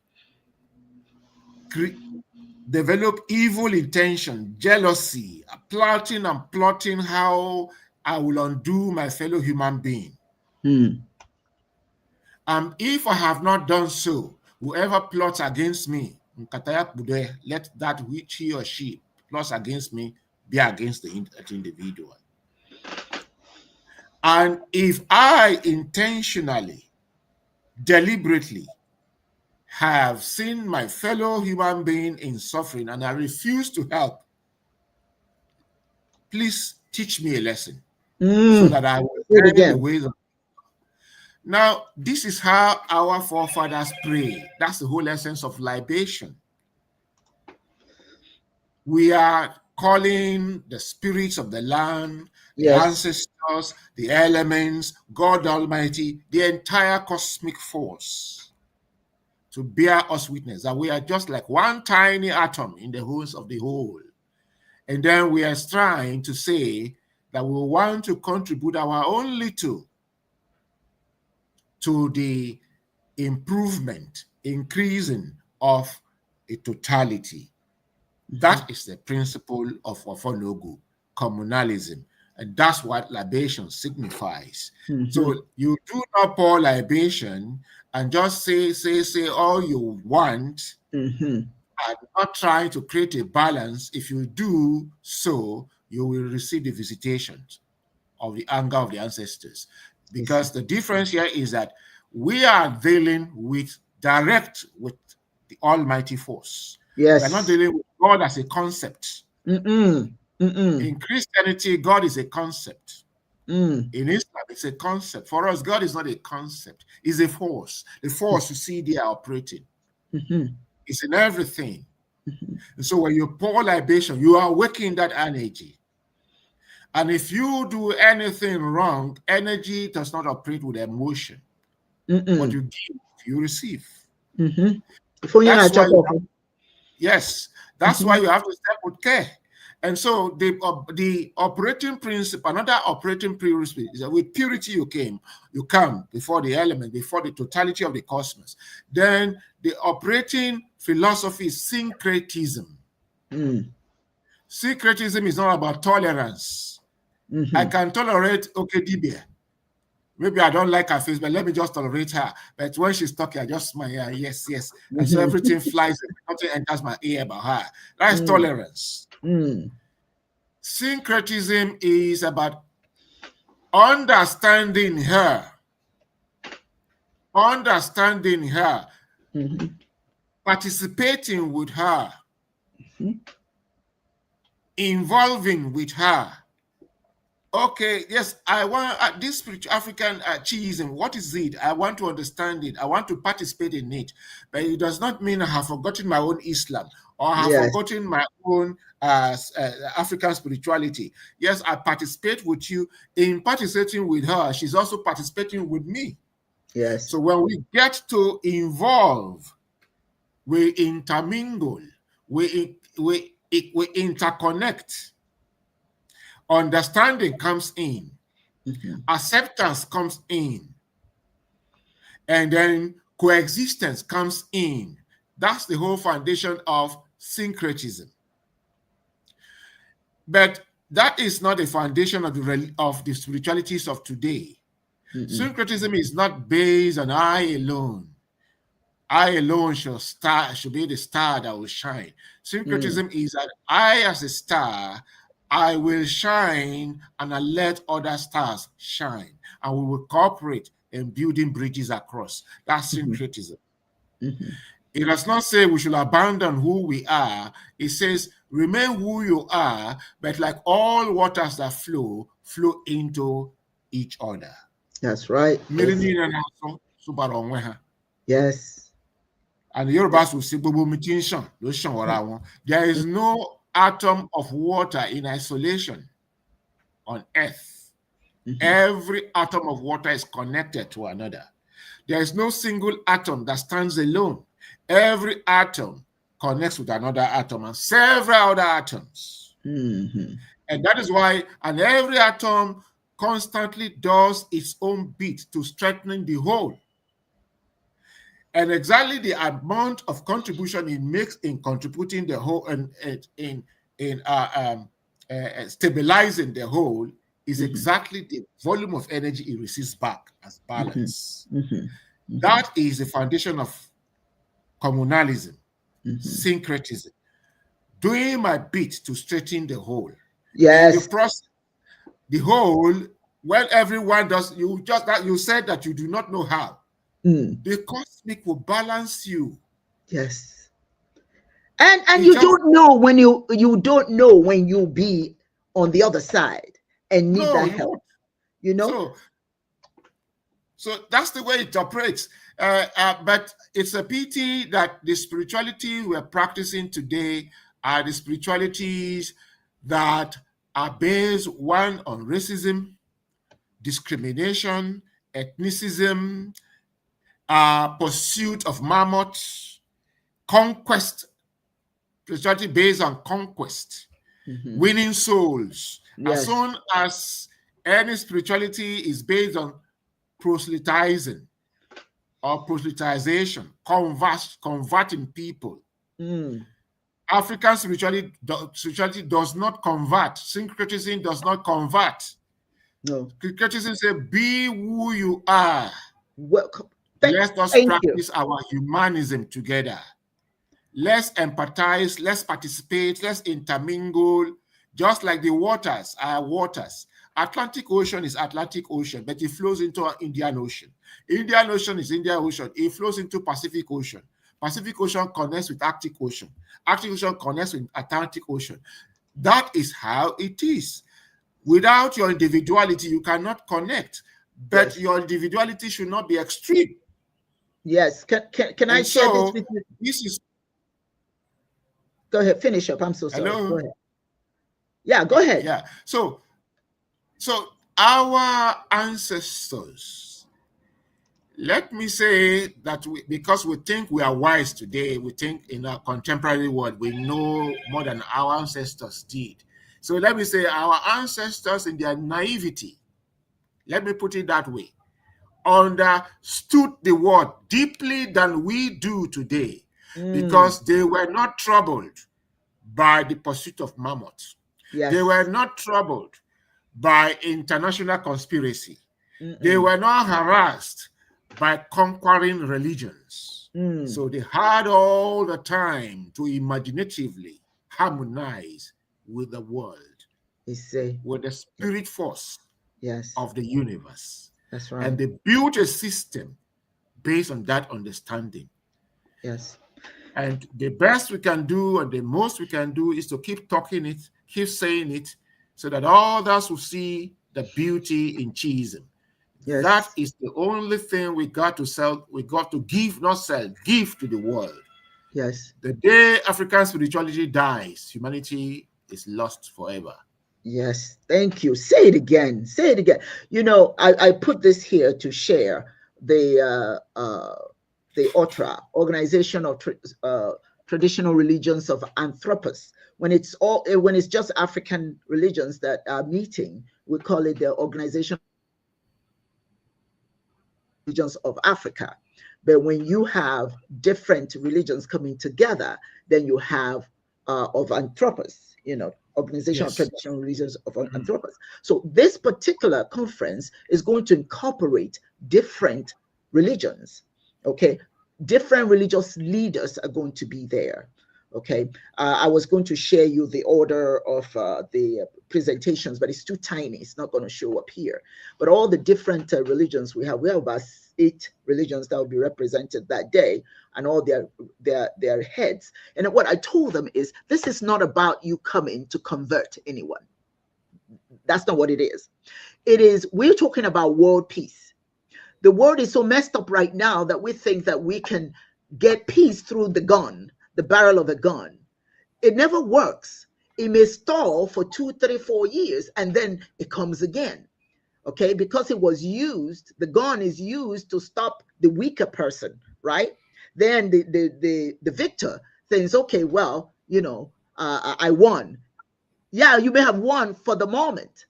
developed evil intention, jealousy, plotting how I will undo my fellow human being. If I have not done so, whoever plots against me, let that which he or she plots against me be against the individual. And if I intentionally, deliberately have seen my fellow human being in suffering and I refuse to help, please teach me a lesson so that I will learn the ways of. Now, this is how our forefathers prayed. That's the whole essence of libation. We are calling the spirits of the land, the ancestors, the elements, God Almighty, the entire cosmic force to bear us witness that we are just like one tiny atom in the wholes of the whole. And then we are trying to say that we want to contribute our own little to the improvement, increasing of a totality. That is the principle of Ofonogu, communalism. And that's what libation signifies. So you do not pour libation and just say all you want and not trying to create a balance. If you do so, you will receive the visitations of the anger of the ancestors. Because the difference here is that we are dealing with the almighty force. Yes. We're not dealing with God as a concept. In Christianity, God is a concept. In Islam, it's a concept. For us, God is not a concept. It's a force. The force you see there operating. It's in everything. And so when you pour libation, you are awakening that energy. And if you do anything wrong, energy does not operate with emotion. What you give, you receive. That's why that's why you have to step with care. And so the operating principle, another operating principle is that with purity you come before the element, before the totality of the cosmos. Then the operating philosophy is syncretism. Syncretism is not about tolerance. I can tolerate Dibia. Maybe I don't like her face, but let me just tolerate her. But when she's talking, I just smile, yes. And so everything flies, nothing enters my ear about her. That is tolerance. Syncretism is about understanding her, participating with her, involving with her. Okay, yes, I want this spiritual African chiism. What is it? I want to understand it. I want to participate in it. But it does not mean I have forgotten my own Islam or I have forgotten my own African spirituality. Yes, I participate with you. In participating with her, she's also participating with me. Yes. So when we get to involve, we intermingle, we interconnect. Understanding comes in, acceptance comes in, and then coexistence comes in. That's the whole foundation of syncretism. But that is not the foundation of the spiritualities of today. Syncretism is not based on I alone. I alone should be the star that will shine. Syncretism is that I, as a star, I will shine and I let other stars shine. And we will cooperate in building bridges across. That's syncretism. It does not say we should abandon who we are. It says remain who you are, but like all waters that flow into each other. That's right. Yes. And the Yorubas will say, there is no atom of water in isolation on earth. Every atom of water is connected to another. There is no single atom that stands alone. Every atom connects with another atom and several other atoms. Mm-hmm. And that is why, and every atom constantly does its own bit to strengthen the whole. And exactly the amount of contribution it makes in contributing the whole and in stabilizing the whole is exactly the volume of energy it receives back as balance. That is the foundation of communalism, syncretism, doing my bit to straighten the whole. Yes. In the process, the whole, when everyone does, you said that you do not know how. The cosmic will balance you. Yes. And you don't know when you don't know when you'll be on the other side and need that help. You know? So that's the way it operates. But it's a pity that the spirituality we're practicing today are the spiritualities that are based, one, on racism, discrimination, ethnicism, pursuit of mammoths, conquest, spirituality based on conquest, winning souls. Yes. As soon as any spirituality is based on proselytizing or proselytization, converting people. African spirituality does not convert. Syncretism does not convert. No. Syncretism says, be who you are. Welcome. Let us practice our humanism together. Let's empathize, let's participate, let's intermingle, just like the waters are waters. Atlantic Ocean is Atlantic Ocean, but it flows into Indian Ocean. Indian Ocean is Indian Ocean. It flows into Pacific Ocean. Pacific Ocean connects with Arctic Ocean. Arctic Ocean connects with Atlantic Ocean. That is how it is. Without your individuality, you cannot connect. But your individuality should not be extreme. Yes. Can I share this with you? This is. Go ahead. Finish up. I'm so sorry. Hello? Go ahead. Yeah, go ahead. Yeah. So our ancestors, let me say that because we think we are wise today, we think in our contemporary world, we know more than our ancestors did. So let me say our ancestors in their naivety, let me put it that way, understood the world deeply than we do today because they were not troubled by the pursuit of mammoths. Yes. They were not troubled by international conspiracy. They were not harassed by conquering religions. So they had all the time to imaginatively harmonize with the world, with the spirit force of the universe. That's right. And they built a system based on that understanding. Yes. And the best we can do and the most we can do is to keep talking it, keep saying it, so that others will see the beauty in Chiism. Yes. That is the only thing we got to sell. We got to give, not sell, give to the world. Yes. The day African spirituality dies, humanity is lost forever. Yes. Thank you. Say it again. Say it again. You know, I put this here to share the OTRA, Organization of Traditional Religions of Anthropos. When it's just African religions that are meeting, we call it the Organization of Religions of Africa. But when you have different religions coming together, then you have of Anthropos, you know, Organization of Traditional Religions of Anthropos. So this particular conference is going to incorporate different religions. Okay, different religious leaders are going to be there. Okay, I was going to share you the order of the presentations, but it's too tiny. It's not going to show up here. But all the different religions we have about 8 religions that will be represented that day, and all their heads. And what I told them is, this is not about you coming to convert anyone. That's not what it is. It is, we're talking about world peace. The world is so messed up right now that we think that we can get peace through the gun, the barrel of a gun. It never works. It may stall for 2, 3, 4 years, and then it comes again. Okay, because it was used, the gun is used to stop the weaker person, right? Then the victor thinks, okay, well, I won. Yeah, you may have won for the moment,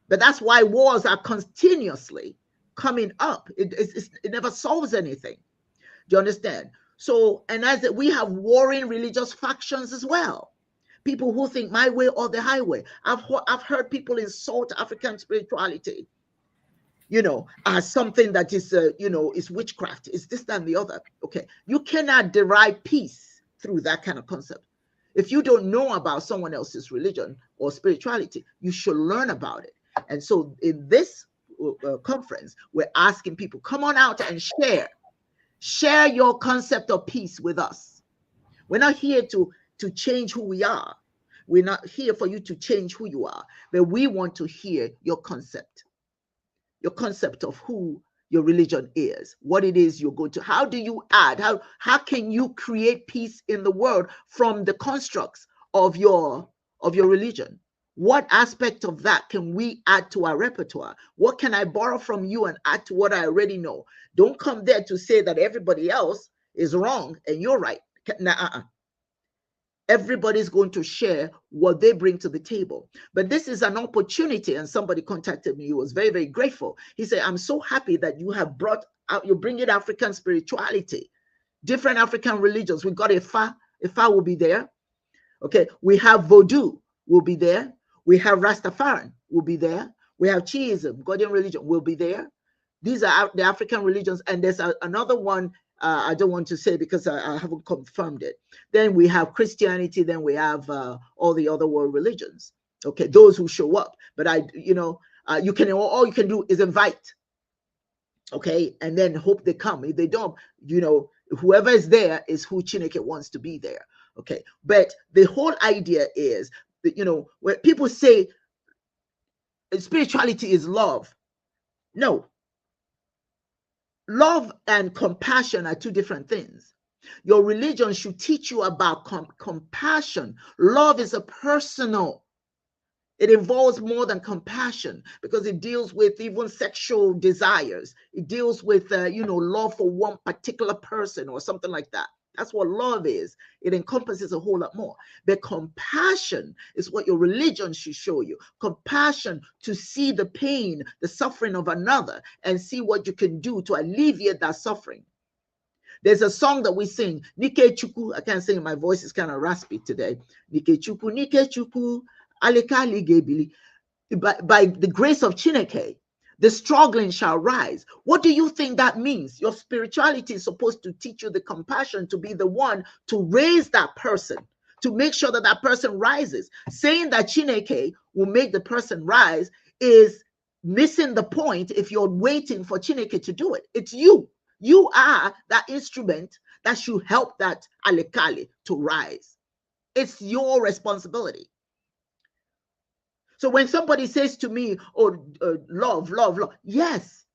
but that's why wars are continuously coming up. It never solves anything. Do you understand? So, and as we have warring religious factions as well, people who think my way or the highway. I've heard people insult African spirituality, as something that is, is witchcraft, is this, that, and the other. Okay, you cannot derive peace through that kind of concept. If you don't know about someone else's religion or spirituality, you should learn about it. And so in this conference, we're asking people, come on out and share your concept of peace with us. We're not here to change who we are. We're not here for you to change who you are, but we want to hear your concept of who your religion is, what it is you're going to, how do you add, how can you create peace in the world from the constructs of your religion? What aspect of that can we add to our repertoire? What can I borrow from you and add to what I already know? Don't come there to say that everybody else is wrong and you're right. Everybody's going to share what they bring to the table. But this is an opportunity, and somebody contacted me. He was very, very grateful. He said, I'm so happy that you have brought out, you're bringing African spirituality, different African religions. We got Ifa will be there. Okay, we have Vodou will be there. We have Rastafarian will be there. We have Chiism, Ghanaian religion will be there. These are the African religions. And there's another one, I don't want to say because I haven't confirmed it. Then we have Christianity. Then we have all the other world religions. Okay, those who show up. But all you can do is invite. Okay, and then hope they come. If they don't, whoever is there is who Chineke wants to be there. Okay, but the whole idea is that, when people say spirituality is love, no. Love and compassion are two different things. Your religion should teach you about compassion. Love is a personal. It involves more than compassion because it deals with even sexual desires. It deals with, love for one particular person or something like that. That's what love is. It encompasses a whole lot more. But compassion is what your religion should show you. Compassion to see the pain, the suffering of another and see what you can do to alleviate that suffering. There's a song that we sing, Nike Chuku. I can't sing, my voice is kind of raspy today. Nike Chuku, Alekali Gebili. By the grace of Chineke, the struggling shall rise. What do you think that means? Your spirituality is supposed to teach you the compassion to be the one to raise that person, to make sure that that person rises. Saying that Chineke will make the person rise is missing the point if you're waiting for Chineke to do it. It's you. You are that instrument that should help that Alekali to rise. It's your responsibility. So when somebody says to me, oh, love, yes.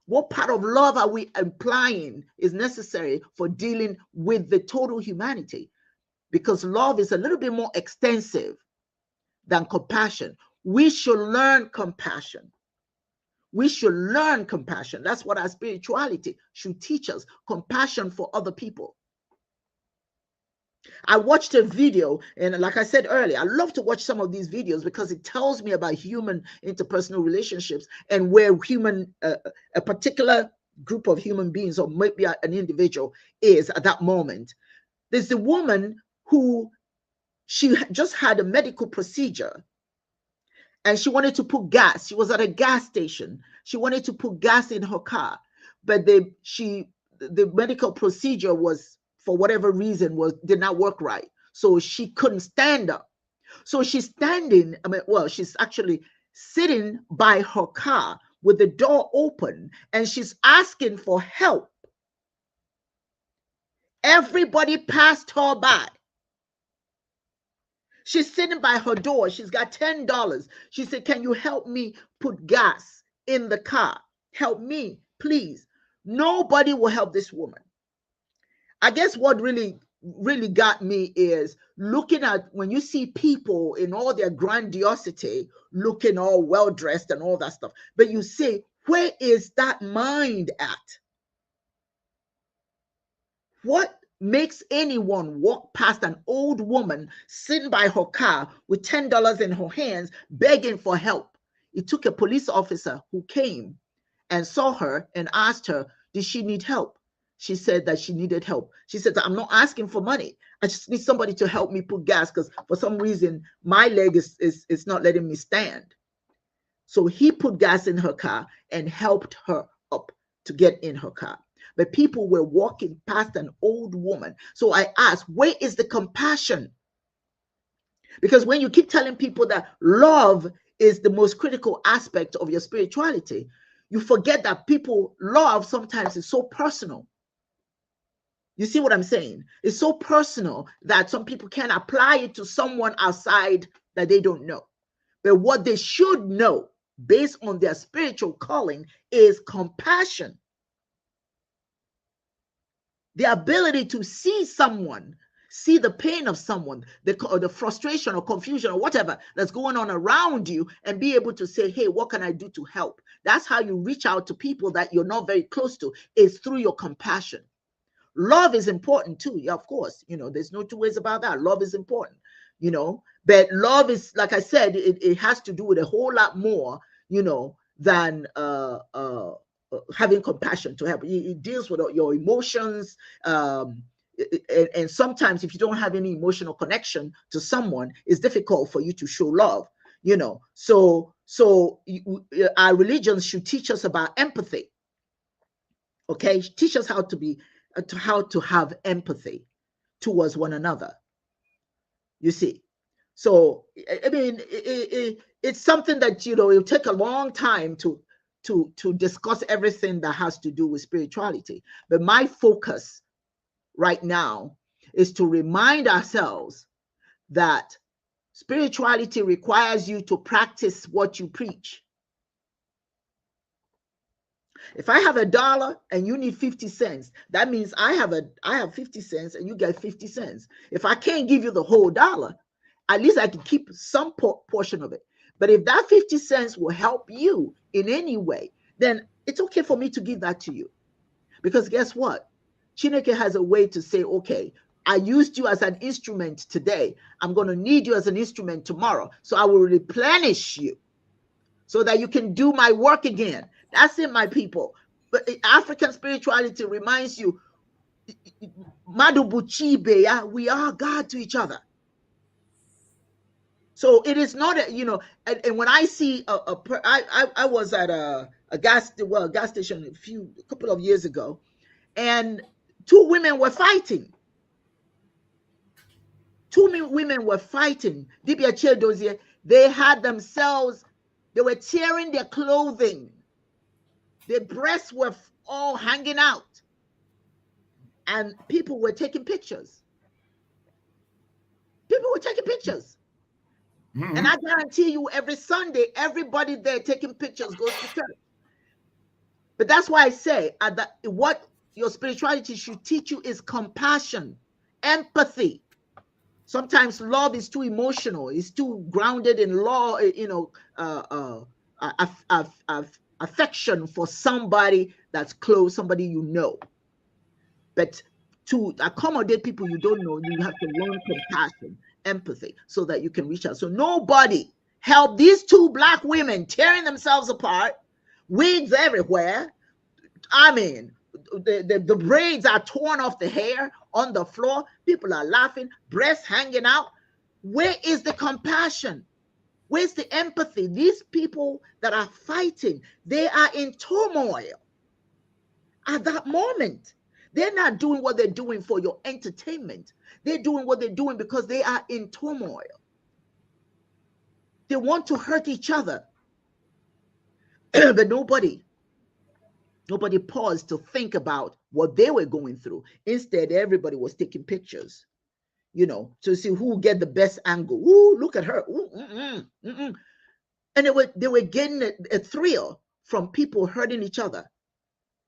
What part of love are we implying is necessary for dealing with the total humanity? Because love is a little bit more extensive than compassion. We should learn compassion. We should learn compassion. That's what our spirituality should teach us, compassion for other people. I watched a video, and like I said earlier, I love to watch some of these videos because it tells me about human interpersonal relationships and where a particular group of human beings or maybe an individual is at that moment. There's a woman who she just had a medical procedure and she wanted to put gas. She was at a gas station. She wanted to put gas in her car, but the medical procedure was, for whatever reason, did not work right. So she couldn't stand up. So she's standing, she's actually sitting by her car with the door open and she's asking for help. Everybody passed her by. She's sitting by her door. She's got $10. She said, can you help me put gas in the car? Help me, please. Nobody will help this woman. I guess what really really got me is looking at when you see people in all their grandiosity, looking all well dressed and all that stuff, but you say, where is that mind at? What makes anyone walk past an old woman sitting by her car with $10 in her hands begging for help? It took a police officer who came and saw her and asked her, did she need help? She said that she needed help. She said, I'm not asking for money. I just need somebody to help me put gas because for some reason my leg is not letting me stand. So he put gas in her car and helped her up to get in her car. But people were walking past an old woman. So I asked, where is the compassion? Because when you keep telling people that love is the most critical aspect of your spirituality, you forget that people love sometimes is so personal. You see what I'm saying? It's so personal that some people can't apply it to someone outside that they don't know. But what they should know based on their spiritual calling is compassion. The ability to see someone, see the pain of someone, the frustration or confusion or whatever that's going on around you, and be able to say, hey, what can I do to help? That's how you reach out to people that you're not very close to, is through your compassion. Love is important too. Yeah, of course, there's no two ways about that. Love is important, but love is, like I said, it has to do with a whole lot more, than having compassion to help. It deals with your emotions, and sometimes if you don't have any emotional connection to someone, it's difficult for you to show love. So our religions should teach us about empathy. Okay, teach us how to have empathy towards one another. You see, so I mean, it's something that it'll take a long time to discuss everything that has to do with spirituality. But my focus right now is to remind ourselves that spirituality requires you to practice what you preach. If I have $1 and you need 50 cents, that means I have 50 cents and you get 50 cents. If I can't give you the whole dollar, at least I can keep some portion of it. But if that 50 cents will help you in any way, then it's okay for me to give that to you. Because guess what? Chineke has a way to say, okay, I used you as an instrument today. I'm going to need you as an instrument tomorrow. So I will replenish you so that you can do my work again. That's it, my people. But African spirituality reminds you, Madubuchibe, we are God to each other. So it is not, and when I see I was at a gas station a couple of years ago, and two women were fighting. Two women were fighting. They had themselves, they were tearing their clothing. Their breasts were all hanging out. And people were taking pictures. People were taking pictures. Mm-hmm. And I guarantee you, every Sunday, everybody there taking pictures goes to church. But that's why I say what your spirituality should teach you is compassion, empathy. Sometimes love is too emotional. It's too grounded in law, affection for somebody that's close, somebody you know. But to accommodate people you don't know, you have to learn compassion, empathy, so that you can reach out. So nobody helped these two Black women tearing themselves apart, wigs everywhere. I mean, the braids are torn off the hair on the floor. People are laughing, breasts hanging out. Where is the compassion? Where's the empathy? These people that are fighting, they are in turmoil at that moment. They're not doing what they're doing for your entertainment. They're doing what they're doing because they are in turmoil. They want to hurt each other. But nobody paused to think about what they were going through. Instead, everybody was taking pictures, to see who get the best angle. Ooh, look at her. Ooh, And they were getting a thrill from people hurting each other.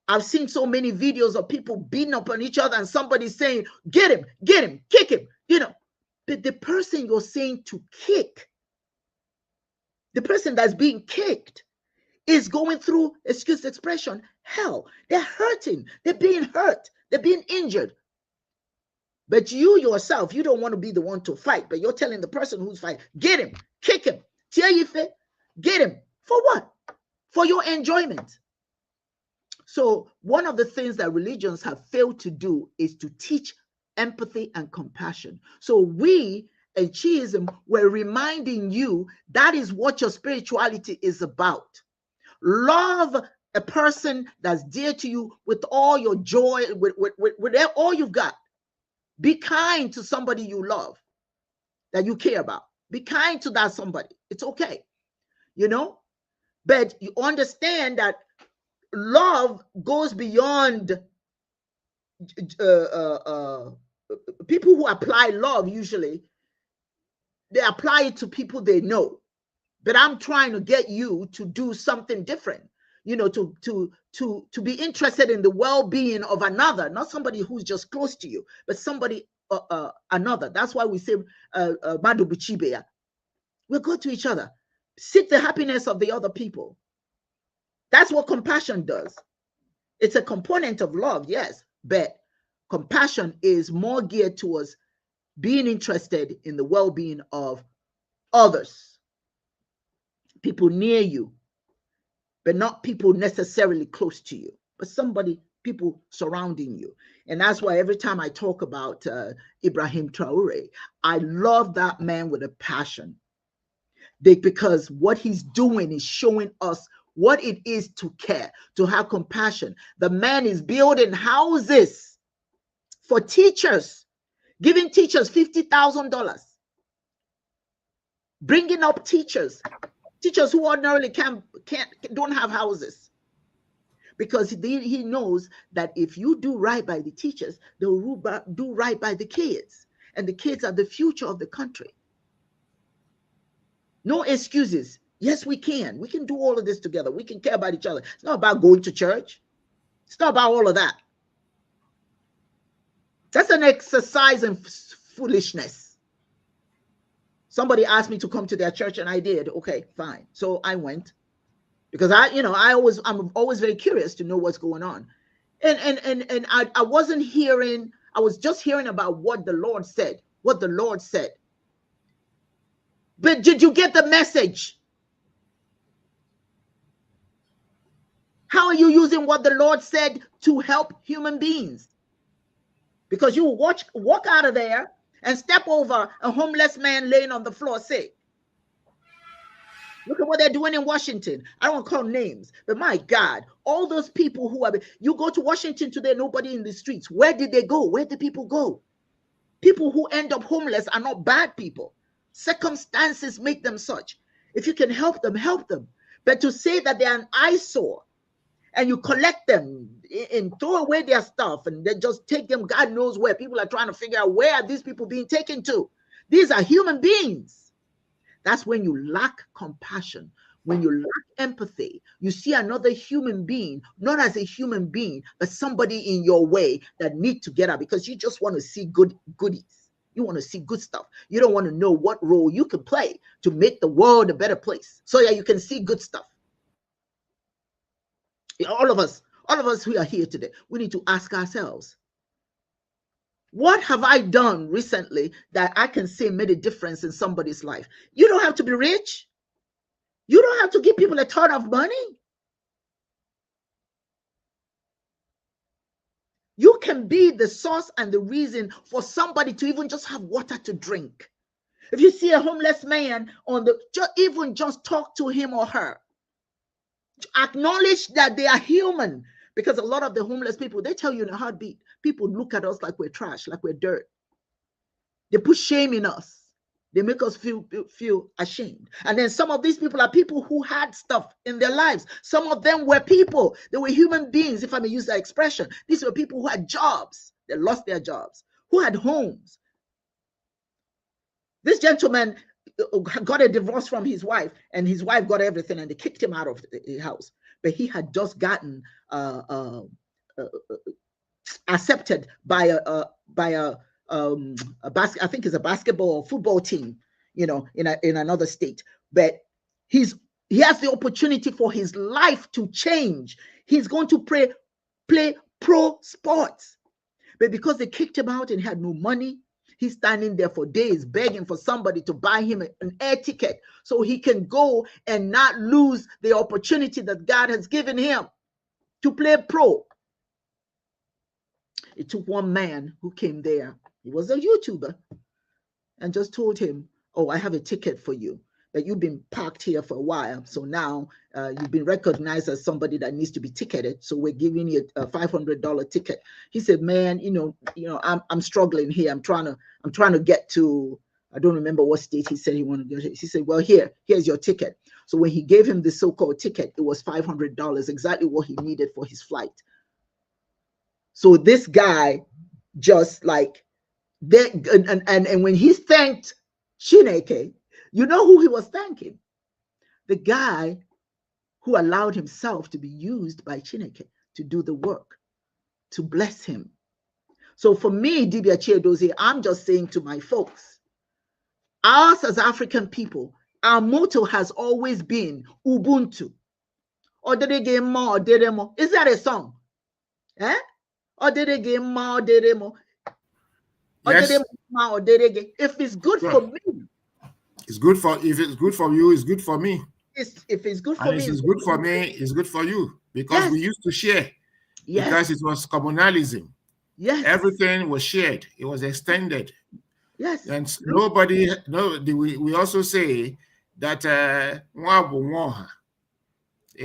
I've seen so many videos of people beating up on each other and somebody saying, get him, kick him, you know. But the person you're saying to kick, the person that's being kicked is going through, excuse the expression, hell. They're hurting. They're being hurt. They're being injured. But you yourself, you don't want to be the one to fight, but you're telling the person who's fighting, get him, kick him, get him. For what? For your enjoyment. So one of the things that religions have failed to do is to teach empathy and compassion. So we, at Chiism, we're reminding you that is what your spirituality is about. Love a person that's dear to you with all your joy, with all you've got. Be kind to somebody you love, that you care about. Be kind to that somebody. It's okay, you know? But you understand that love goes beyond people who apply love. Usually they apply it to people they know, but I'm trying to get you to do something different, you know, to be interested in the well-being of another, not somebody who's just close to you, but somebody another. That's why we say Madu Buchibeya. We're good to each other. Seek the happiness of the other people. That's what compassion does. It's a component of love, yes, but compassion is more geared towards being interested in the well-being of others, people near you, but not people necessarily close to you, but people surrounding you. And that's why every time I talk about Ibrahim Traore, I love that man with a passion, because what he's doing is showing us what it is to care, to have compassion. The man is building houses for teachers, giving teachers $50,000, bringing up teachers who ordinarily don't have houses, because he knows that if you do right by the teachers, they'll do right by the kids, and the kids are the future of the country. No excuses. Yes, we can do all of this together. We can care about each other. It's not about going to church. It's not about all of that. That's an exercise in foolishness. Somebody asked me to come to their church and I did. Okay, fine. So I went, because I'm always very curious to know what's going on. And I wasn't hearing, I was just hearing about what the Lord said. But did you get the message? How are you using what the Lord said to help human beings? Because you walk out of there and step over a homeless man laying on the floor sick. Look at what they're doing in Washington. I don't want to call names, but my God, all those people you go to Washington today, nobody in the streets. Where did they go? Where did people go? People who end up homeless are not bad people. Circumstances make them such. If you can help them, help them. But to say that they're an eyesore, and you collect them and throw away their stuff and then just take them, God knows where. People are trying to figure out, where are these people being taken to? These are human beings. That's when you lack compassion, when you lack empathy. You see another human being, not as a human being, but somebody in your way that need to get out, because you just want to see goodies. You want to see good stuff. You don't want to know what role you can play to make the world a better place, so that you can see good stuff. All of us who are here today, we need to ask ourselves, what have I done recently that I can say made a difference in somebody's life? You don't have to be rich. You don't have to give people a ton of money. You can be the source and the reason for somebody to even just have water to drink. If you see a homeless man even just talk to him or her. Acknowledge that they are human, because a lot of the homeless people, they tell you in a heartbeat, people look at us like we're trash, like we're dirt. They put shame in us. They make us feel ashamed. And then some of these people are people who had stuff in their lives. Some of them were people. They were human beings, if I may use that expression. These were people who had jobs. They lost their jobs. Who had homes. This gentleman got a divorce from his wife, and his wife got everything, and they kicked him out of the house. but he had just gotten accepted by I think it's a basketball or football team, you know, in another state. But he has the opportunity for his life to change. He's going to play pro sports. But because they kicked him out and he had no money, he's standing there for days begging for somebody to buy him an air ticket so he can go and not lose the opportunity that God has given him to play pro. It took one man who came there. He was a YouTuber and just told him, oh, I have a ticket for you, but you've been parked here for a while. So now you've been recognized as somebody that needs to be ticketed. So we're giving you a $500 ticket. He said, man, I'm struggling here. I'm trying to get to, I don't remember what state he said he wanted to go to. He said, well, here's your ticket. So when he gave him the so-called ticket, it was $500, exactly what he needed for his flight. So this guy just like, and when he thanked Chineke, you know who he was thanking? The guy who allowed himself to be used by Chineke to do the work, to bless him. So for me, Dibia Chiedozie, I'm just saying to my folks, us as African people, our motto has always been Ubuntu. Is that a song? Eh? Yes. If it's good for me, it's good for, if it's good for you, it's good for me. If it's good for and me, it's good for me, it's good for you, because yes. we used to share. Yes. Because it was communalism. Yes. Everything was shared. It was extended. Yes. And we also say that a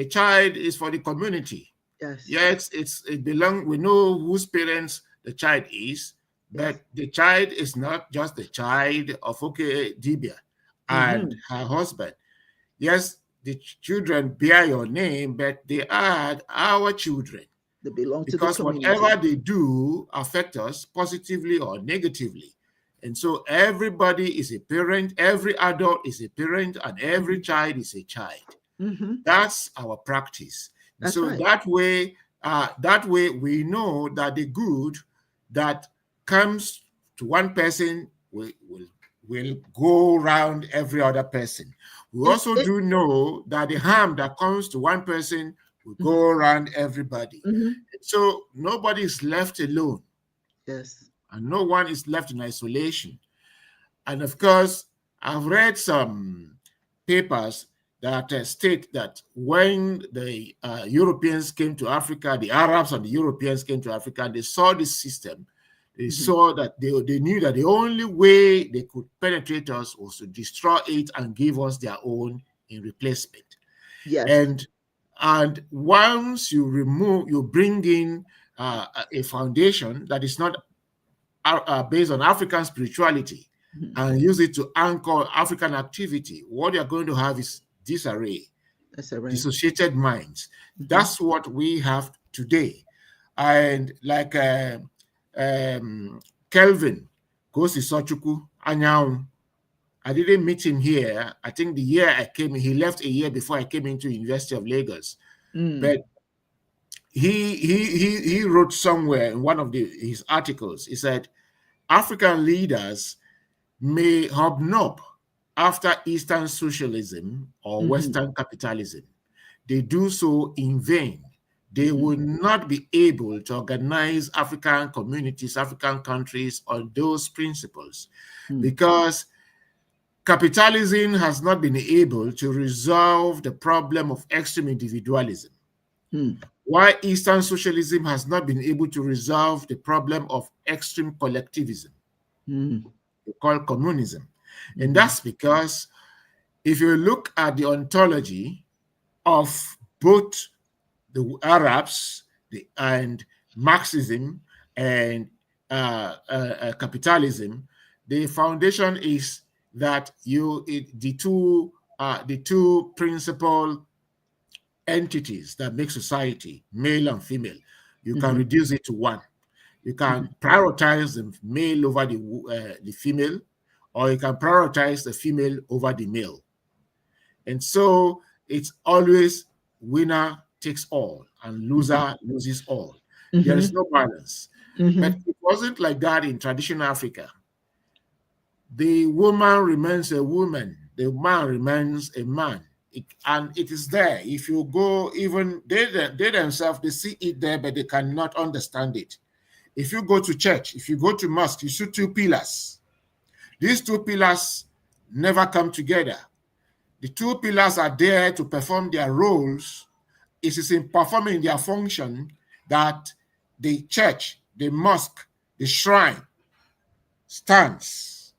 child is for the community. Yes. Yes, it belongs. We know whose parents the child is, but yes, the child is not just the child of Dibia and her husband. Yes, the children bear your name, but they are our children. They belong to because the community. Whatever they do affect us positively or negatively. And so everybody is a parent, every adult is a parent, and every child is a child. That's our practice. That's so right. that way we know that the good that comes to one person will go around every other person. We also do know that the harm that comes to one person will go around everybody. So nobody is left alone. Yes. And no one is left in isolation. And of course, I've read some papers that state that when the Europeans came to Africa, the Arabs and the Europeans came to Africa, they saw this system. They saw that they knew that the only way they could penetrate us was to destroy it and give us their own in replacement. Yes. And once you bring in a foundation that is not based on African spirituality and use it to anchor African activity, what you're going to have is disarray, dissociated minds. That's what we have today. And like Kelvin Kosi Anyaun, I didn't meet him here. I think the year I came, he left a year before I came into University of Lagos. But he wrote somewhere in one of his articles, he said, African leaders may hobnob after Eastern socialism or Western capitalism. They do so in vain. They will not be able to organize African communities, African countries on those principles because capitalism has not been able to resolve the problem of extreme individualism. Why Eastern socialism has not been able to resolve the problem of extreme collectivism, we call communism. And that's because if you look at the ontology of both the Arabs and Marxism and capitalism, the foundation is that the two principal entities that make society, male and female, you can reduce it to one. You can prioritize the male over the female, or you can prioritize the female over the male. And so it's always winner takes all and loser loses all. Mm-hmm. There is no balance. Mm-hmm. But it wasn't like that in traditional Africa. The woman remains a woman, the man remains a man. And it is there. If you go, even they themselves, they see it there, but they cannot understand it. If you go to church, if you go to mosque, you see two pillars. These two pillars never come together. The two pillars are there to perform their roles. It is in performing their function that the church, the mosque, the shrine stands.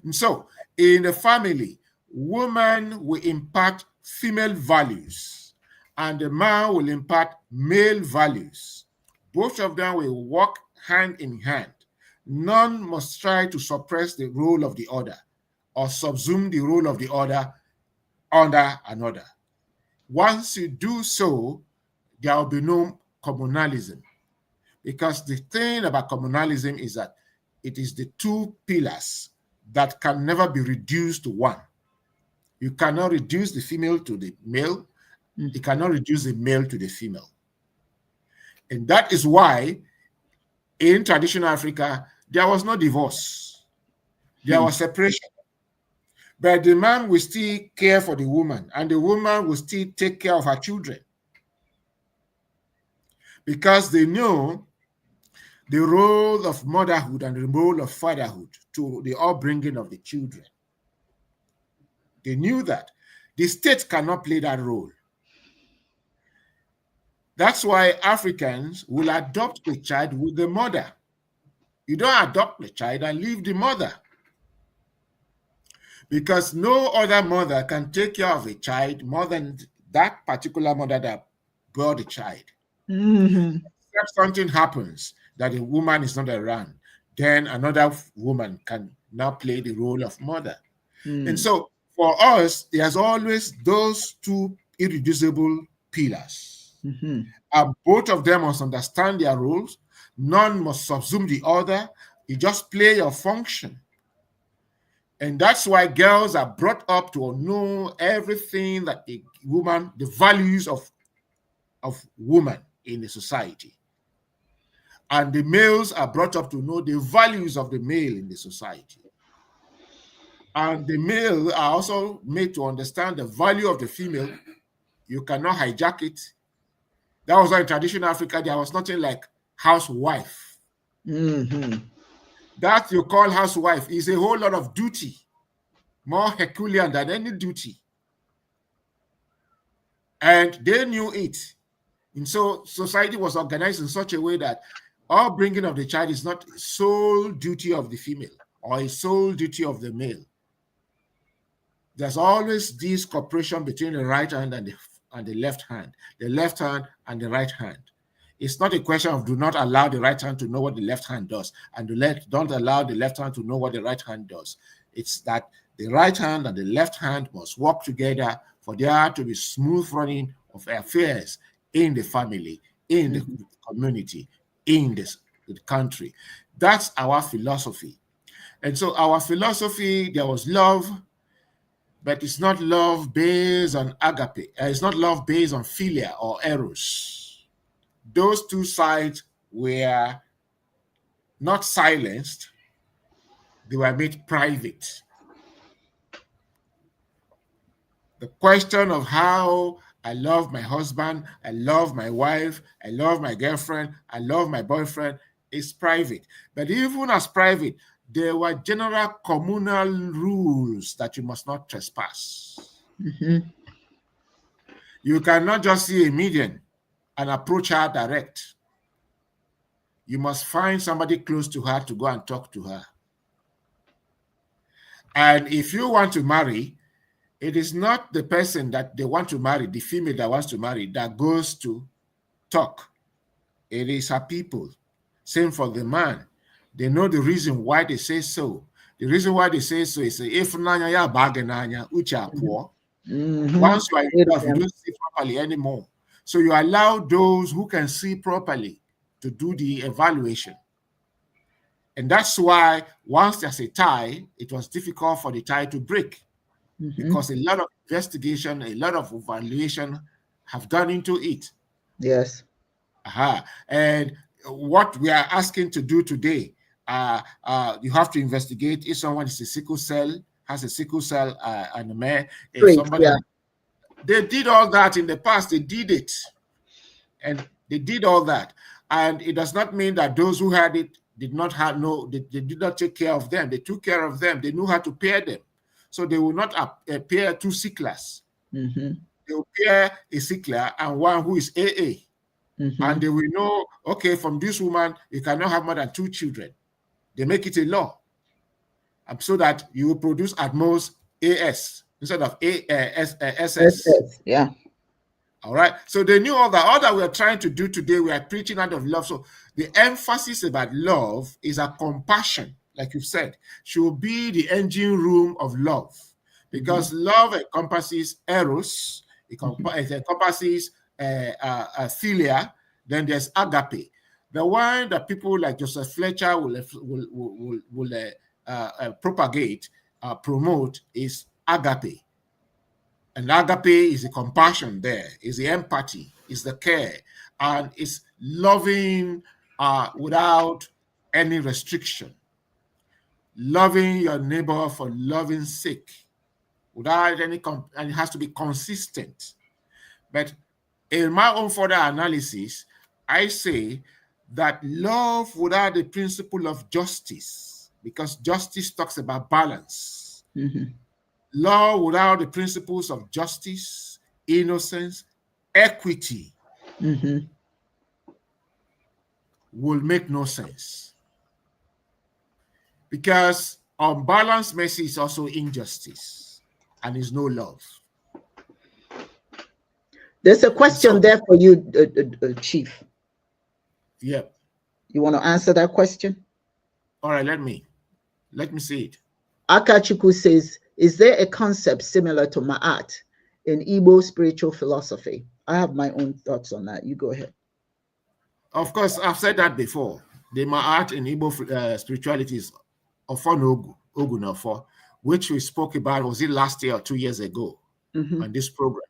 And so, in the family, woman will impart female values, and the man will impart male values. Both of them will work hand in hand. None must try to suppress the role of the other or subsume the role of the other under another. Once you do so, there will be no communalism. Because the thing about communalism is that it is the two pillars that can never be reduced to one. You cannot reduce the female to the male. You cannot reduce the male to the female. And that is why in traditional Africa, there was no divorce. There was separation. But the man will still care for the woman, and the woman will still take care of her children. Because they know the role of motherhood and the role of fatherhood to the upbringing of the children. They knew that. The state cannot play that role. That's why Africans will adopt a child with the mother. You don't adopt the child and leave the mother. Because no other mother can take care of a child more than that particular mother that bore the child. Mm-hmm. If something happens that a woman is not around, then another woman can now play the role of mother. And so for us, there's always those two irreducible pillars. And both of them must understand their roles. None must subsume the other. You just play your function. And that's why girls are brought up to know everything that a woman, the values of woman in the society. And the males are brought up to know the values of the male in the society. And the male are also made to understand the value of the female. You cannot hijack it. That was why in traditional Africa, there was nothing like housewife. That you call housewife is a whole lot of duty, more Herculean than any duty. And they knew it. And so society was organized in such a way that upbringing of the child is not sole duty of the female or a sole duty of the male. There's always this cooperation between the right hand and the left hand and the right hand. It's not a question of do not allow the right hand to know what the left hand does and don't allow the left hand to know what the right hand does. It's that the right hand and the left hand must work together for there to be smooth running of affairs in the family, in the community, in the country. That's our philosophy. And so our philosophy, there was love, but it's not love based on agape. It's not love based on philia or eros. Those two sides were not silenced. They were made private. The question of how I love my husband, I love my wife, I love my girlfriend, I love my boyfriend is private. But even as private, there were general communal rules that you must not trespass. You cannot just see a median and approach her direct. You must find somebody close to her to go and talk to her. And if you want to marry, it is not the person that they want to marry, the female that wants to marry, that goes to talk. It is her people. Same for the man. They know the reason why they say so. The reason why they say so is if nanya ya bagenanya ucha poor. Once you are in love, you don't see properly anymore. So you allow those who can see properly to do the evaluation. And that's why once there's a tie, it was difficult for the tie to break. Because a lot of investigation, a lot of evaluation have gone into it. Yes. And what we are asking to do today, you have to investigate if someone is a sickle cell, has a sickle cell anemia. If somebody, they did all that in the past, they did it. And they did all that. And it does not mean that those who had it did not have they did not take care of them. They took care of them. They knew how to pair them. So they will not pair two sicklers. Mm-hmm. They will pair a sickler and one who is AA. Mm-hmm. And they will know, okay, from this woman, you cannot have more than 2 children. They make it a law. So that you will produce at most AS instead of SS. Yeah. All right. So they knew all that. All that we are trying to do today, we are preaching out of love. So the emphasis about love is a compassion, like you've said, should be the engine room of love. Because love encompasses eros, it encompasses philia, then there's agape. The one that people like Joseph Fletcher will propagate, promote is agape. And agape is the compassion there, is the empathy, is the care, and it's loving without any restriction. Loving your neighbor for loving sake, without any, and it has to be consistent. But in my own further analysis, I say that love without the principle of justice, because justice talks about balance. Law without the principles of justice, innocence, equity will make no sense. Because unbalanced mercy is also injustice and is no love. There's a question there for you, Chief. Yep. You want to answer that question? All right, let me see it. Akachuku says, is there a concept similar to Ma'at in Igbo spiritual philosophy? I have my own thoughts on that. You go ahead. Of course, I've said that before. The Ma'at in Igbo spirituality is Ofonogu, Ogunofo, which we spoke about, was it last year or 2 years ago on this program.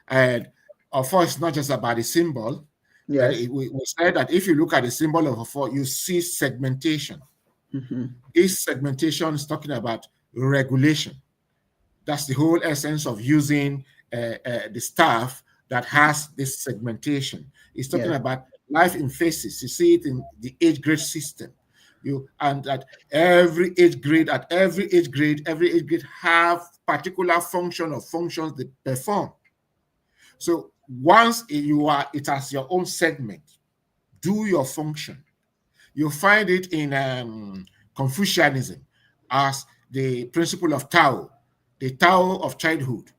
And Ofo is not just about the symbol. Yes. We said that if you look at the symbol of Ofo, you see segmentation. This segmentation is talking about regulation. That's the whole essence of using the staff that has this segmentation. It's talking about life in phases. You see it in the age grade system. And at every age grade have particular function or functions they perform. So once it has your own segment, do your function. You find it in Confucianism as the principle of Tao, the Tao of childhood,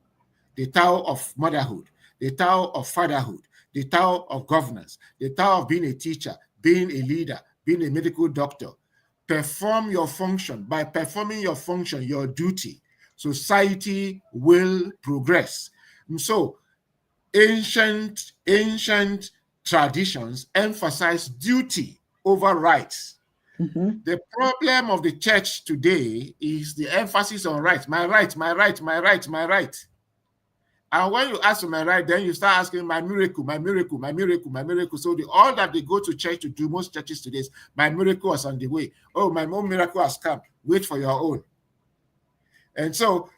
the Tao of motherhood, the Tao of fatherhood, the Tao of governance, the Tao of being a teacher, being a leader, being a medical doctor. Perform your function. By performing your function, your duty, society will progress. And so ancient traditions emphasize duty over rights. The problem of the church today is the emphasis on rights. My right, my right, my right, my right. And when you ask for my right, then you start asking my miracle, my miracle, my miracle, my miracle. So all that they go to church to do, most churches today, is my miracle is on the way. Oh, my own miracle has come. Wait for your own. And so,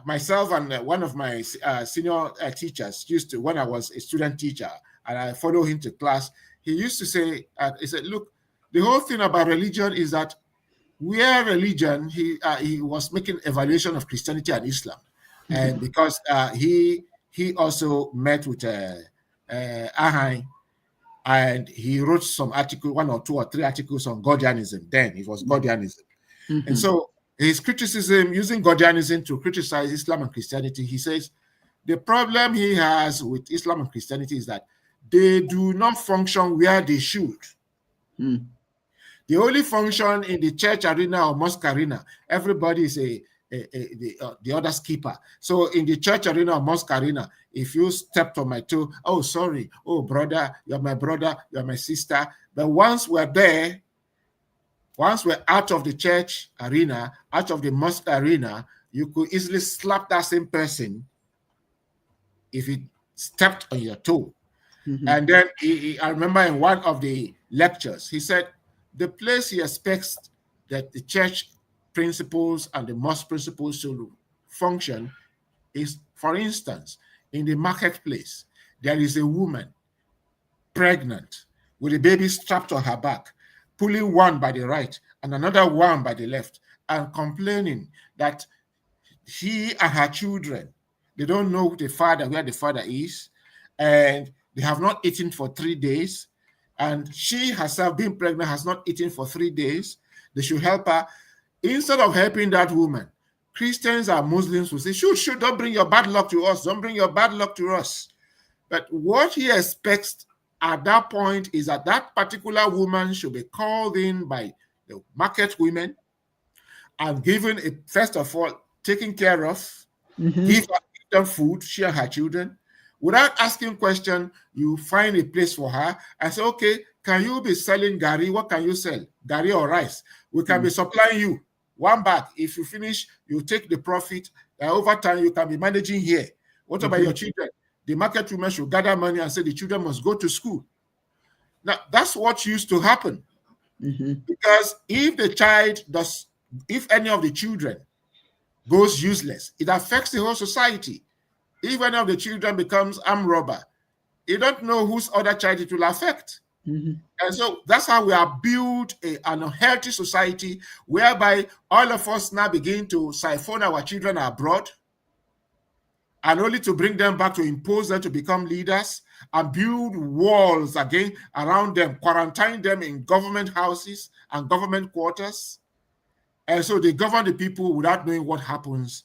myself and one of my senior teachers used to, when I was a student teacher, and I followed him to class, he used to say, he said, look, the whole thing about religion is that where religion, he was making evaluation of Christianity and Islam. And because he also met with Ahai, and he wrote some article, 1 or 2 or 3 articles on Gordianism. Then it was Gordianism. And so his criticism, using Gordianism to criticize Islam and Christianity, he says the problem he has with Islam and Christianity is that they do not function where they should. They only function in the church arena or mosque arena. Everybody is the other keeper. So in the church arena or mosque arena, if you stepped on my toe, oh, sorry, oh, brother, you're my sister. But once we're there, once we're out of the church arena, out of the mosque arena, you could easily slap that same person if he stepped on your toe. Mm-hmm. And then I remember in one of the lectures, he said the place he expects that the church principles and the mosque principles should function is, for instance, in the marketplace, there is a woman pregnant with a baby strapped on her back, pulling one by the right and another one by the left, and complaining that she and her children, they don't know the father, where the father is, and they have not eaten for 3 days. And she herself, being pregnant, has not eaten for 3 days. They should help her. Instead of helping that woman, Christians and Muslims will say, shoot, don't bring your bad luck to us. Don't bring your bad luck to us. But what he expects at that point is that that particular woman should be called in by the market women and given, first of all, taken care of, give them food, she and her children. Without asking question, you find a place for her and say, okay, can you be selling gari? What can you sell? Gari or rice? We can be supplying you 1 bag. If you finish, you take the profit. Over time, you can be managing here. What about your children? The market women should gather money and say the children must go to school. Now, that's what used to happen. Because if the child does, if any of the children goes useless, it affects the whole society. If any of the children becomes armed robber, you don't know whose other child it will affect. And so that's how we have built an unhealthy society whereby all of us now begin to siphon our children abroad, and only to bring them back to impose them to become leaders and build walls again around them, quarantine them in government houses and government quarters. And so they govern the people without knowing what happens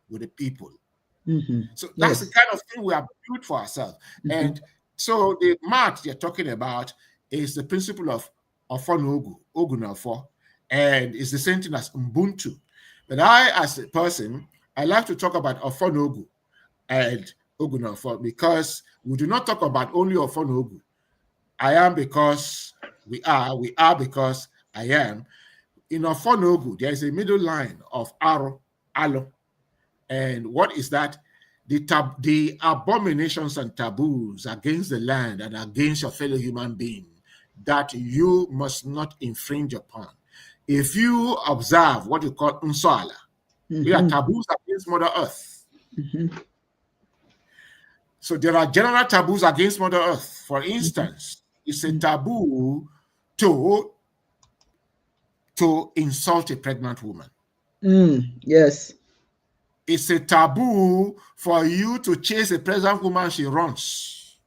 with the people. So that's the kind of thing we have built for ourselves. And so the math you're talking about is the principle of Ofonogu, Ogunafo, and it's the same thing as Ubuntu. But I, as a person, I like to talk about Ofonogu and Ogunafo because we do not talk about only Ofonogu. I am because we are because I am. In Ofonogu, there is a middle line of Aro, Alo. And what is that? The abominations and taboos against the land and against your fellow human being that you must not infringe upon. If you observe what you call Unsoala, we are taboos against Mother Earth. So there are general taboos against Mother Earth. For instance, it's a taboo to insult a pregnant woman. Yes. It's a taboo for you to chase a pregnant woman, she runs.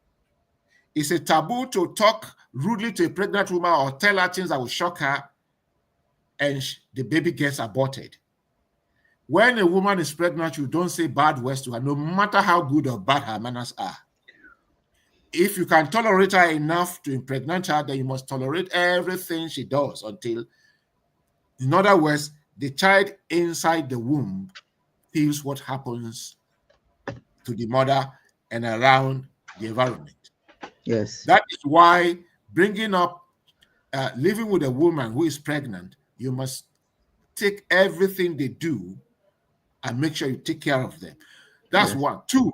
It's a taboo to talk rudely to a pregnant woman or tell her things that will shock her and the baby gets aborted. When a woman is pregnant, you don't say bad words to her, no matter how good or bad her manners are. If you can tolerate her enough to impregnate her, then you must tolerate everything she does until, in other words, the child inside the womb feels what happens to the mother and around the environment. Yes. That is why bringing up, living with a woman who is pregnant, you must take everything they do and make sure you take care of them. That's one. Two,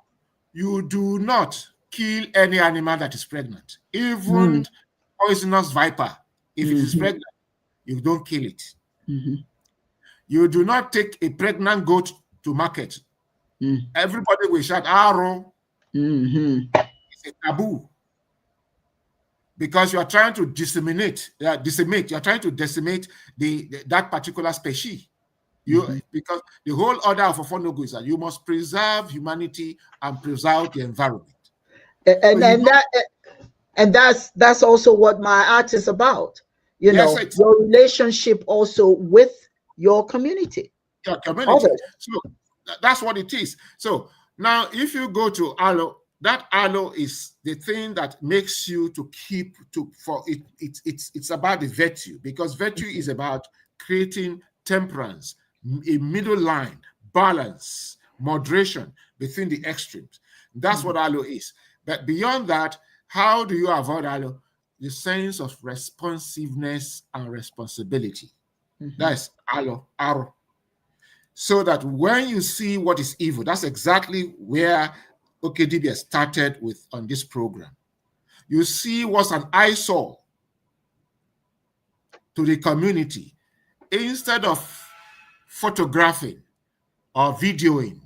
you do not kill any animal that is pregnant. Even poisonous viper, if it is pregnant, you don't kill it. You do not take a pregnant goat to market. Everybody will shout, arrow. It's a taboo. Because you are trying to decimate, you're trying to decimate that particular species. Because the whole order of Ofonogu is that you must preserve humanity and preserve the environment. And that's also what my art is about. You know, your relationship also with your community. Your community. So that's what it is. So now if you go to alo, that alo is the thing that makes you to keep it's about the virtue, because virtue is about creating temperance, a middle line, balance, moderation between the extremes. That's what alo is. But beyond that, how do you avoid alo? The sense of responsiveness and responsibility. That's alo, aro. So that when you see what is evil, that's exactly where OKDB started with on this program, you see what's an eyesore to the community. Instead of photographing or videoing,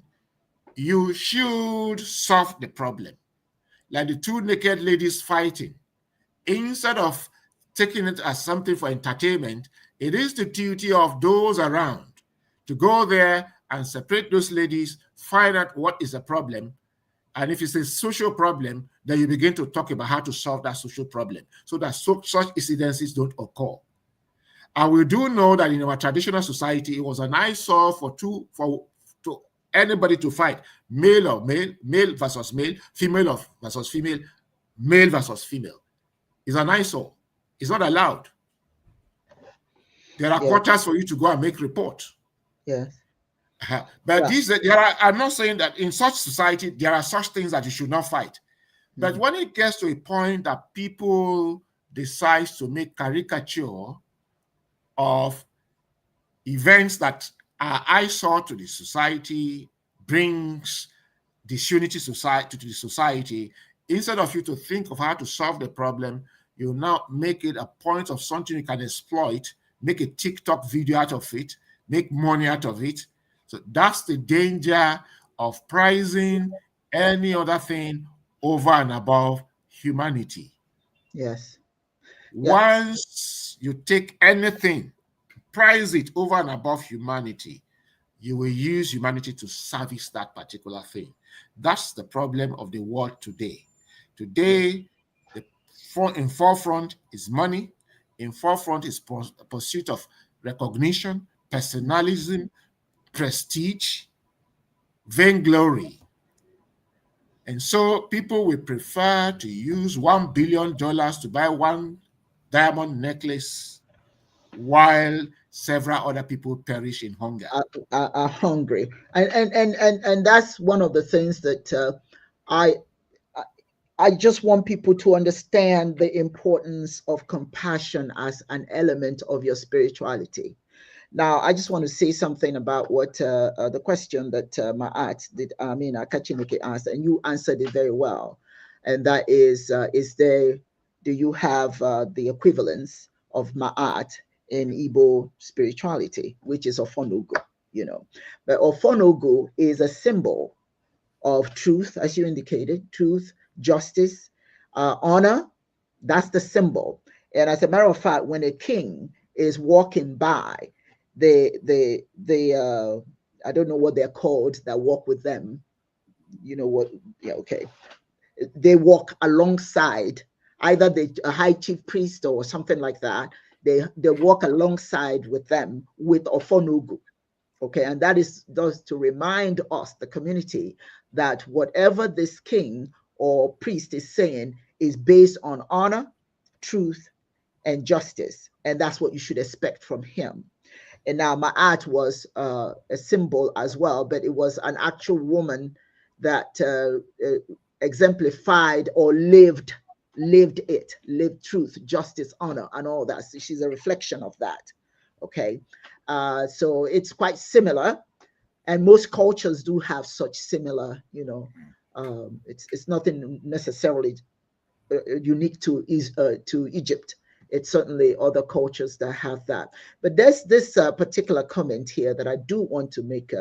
you should solve the problem. Like the two naked ladies fighting. Instead of taking it as something for entertainment, it is the duty of those around to go there and separate those ladies, find out what is the problem. And if it's a social problem, then you begin to talk about how to solve that social problem so that such incidences don't occur. And we do know that in our traditional society, it was an eyesore for anybody to fight, male or male, male versus male, female versus female, male versus female. It's an eyesore. It's not allowed. There are quarters for you to go and make report. Yes. But I'm not saying that in such society, there are such things that you should not fight. But when it gets to a point that people decide to make caricature of events that are eyesore to the society, brings disunity to the society, instead of you to think of how to solve the problem, you now make it a point of something you can exploit, make a TikTok video out of it, make money out of it. So that's the danger of prizing any other thing over and above humanity. Yes. Once you take anything, prize it over and above humanity, you will use humanity to service that particular thing. That's the problem of the world today. Today, in forefront is money. In forefront is pursuit of recognition, personalism, prestige, vainglory. And so people will prefer to use $1 billion to buy one diamond necklace while several other people perish in hunger. Are hungry. And that's one of the things that I just want people to understand the importance of compassion as an element of your spirituality. Now, I just want to say something about what the question that Ma'at did, Kachinike asked, and you answered it very well. And that is do you have the equivalence of Ma'at in Igbo spirituality, which is Ofonogu, But Ofonogu is a symbol of truth, as you indicated, truth, justice, honor. That's the symbol. And as a matter of fact, when a king is walking by, I don't know what they're called that walk with them. You know what? Yeah, okay. They walk alongside either the high chief priest or something like that. They walk alongside with them with Ofonogu. Okay, and that is just to remind us, the community, that whatever this king or priest is saying is based on honor, truth, and justice. And that's what you should expect from him. And now Ma'at was a symbol as well, but it was an actual woman that exemplified or lived truth, justice, honor, and all that. So she's a reflection of that. Okay. So it's quite similar, and most cultures do have such similar, it's nothing necessarily unique to Egypt. It's certainly other cultures that have that. But there's this particular comment here that I do want to make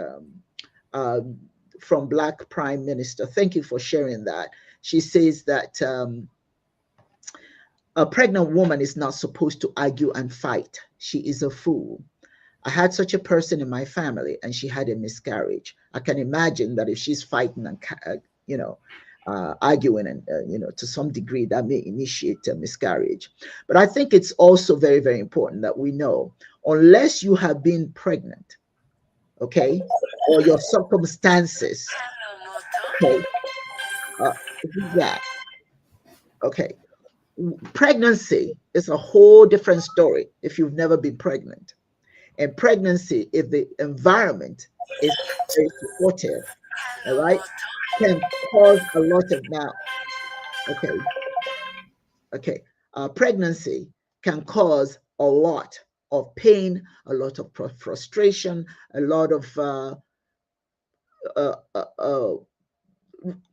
from Black Prime Minister. Thank you for sharing that. She says that a pregnant woman is not supposed to argue and fight. She is a fool. I had such a person in my family, and she had a miscarriage. I can imagine that if she's fighting and arguing, and to some degree, that may initiate a miscarriage. But I think it's also very, very important that we know, unless you have been pregnant, okay, or your circumstances, okay, that, okay, pregnancy is a whole different story if you've never been pregnant. And pregnancy, if the environment is very supportive, all right, can cause a lot of pregnancy can cause a lot of pain, a lot of frustration, a lot of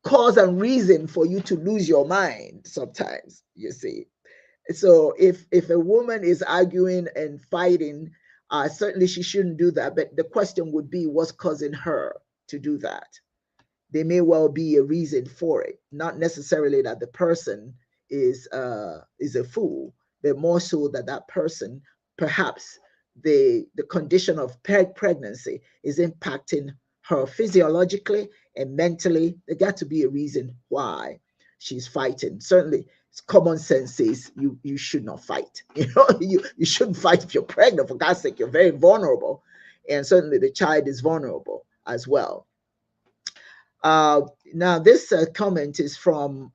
cause and reason for you to lose your mind sometimes, you see. So if a woman is arguing and fighting, certainly she shouldn't do that. But the question would be, what's causing her to do that? There may well be a reason for it, not necessarily that the person is a fool, but more so that that person, perhaps the condition of pregnancy is impacting her physiologically and mentally. There got to be a reason why she's fighting. Certainly, common sense says you should not fight. You shouldn't fight if you're pregnant. For God's sake, you're very vulnerable, and certainly the child is vulnerable as well. Now, this comment is from,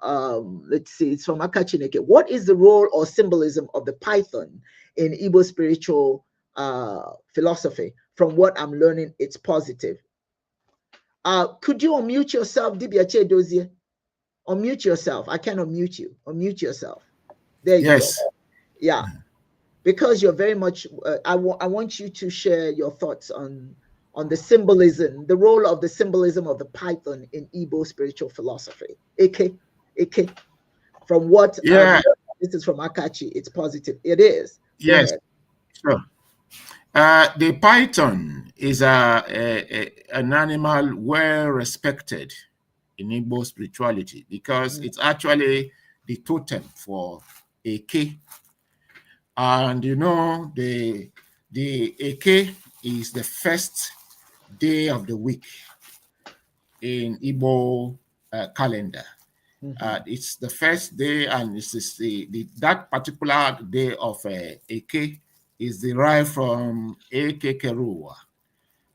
let's see, it's from Akachineke. What is the role or symbolism of the python in Igbo spiritual philosophy? From what I'm learning, it's positive. Could you unmute yourself, Dibiache Dozier? Unmute yourself. I can't unmute you. Unmute yourself. There you go. Yeah, because you're very much, I want you to share your thoughts on the symbolism, the role of the symbolism of the python in Igbo spiritual philosophy. Ike, from what, this is from Akachi, it's positive. It is. Yes, sure. The python is an animal well respected in Igbo spirituality because it's actually the totem for Eke. And the Eke is the first day of the week in Igbo calendar. It's the first day, and it's that particular day of Eke is derived from Eke Keruwa,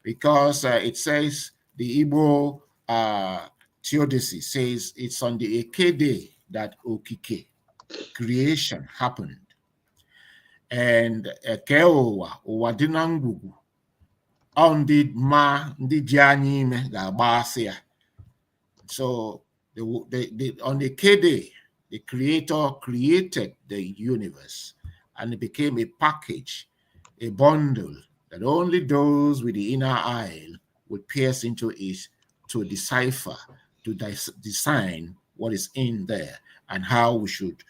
because it says the Igbo theodicy says it's on the Eke day that Okike, creation, happened. And Keowa, Uwadinangugu, on the ma the Janime Gabasia. So on the K day, the creator created the universe, and it became a package, a bundle that only those with the inner eye would pierce into it to decipher, to design what is in there and how we should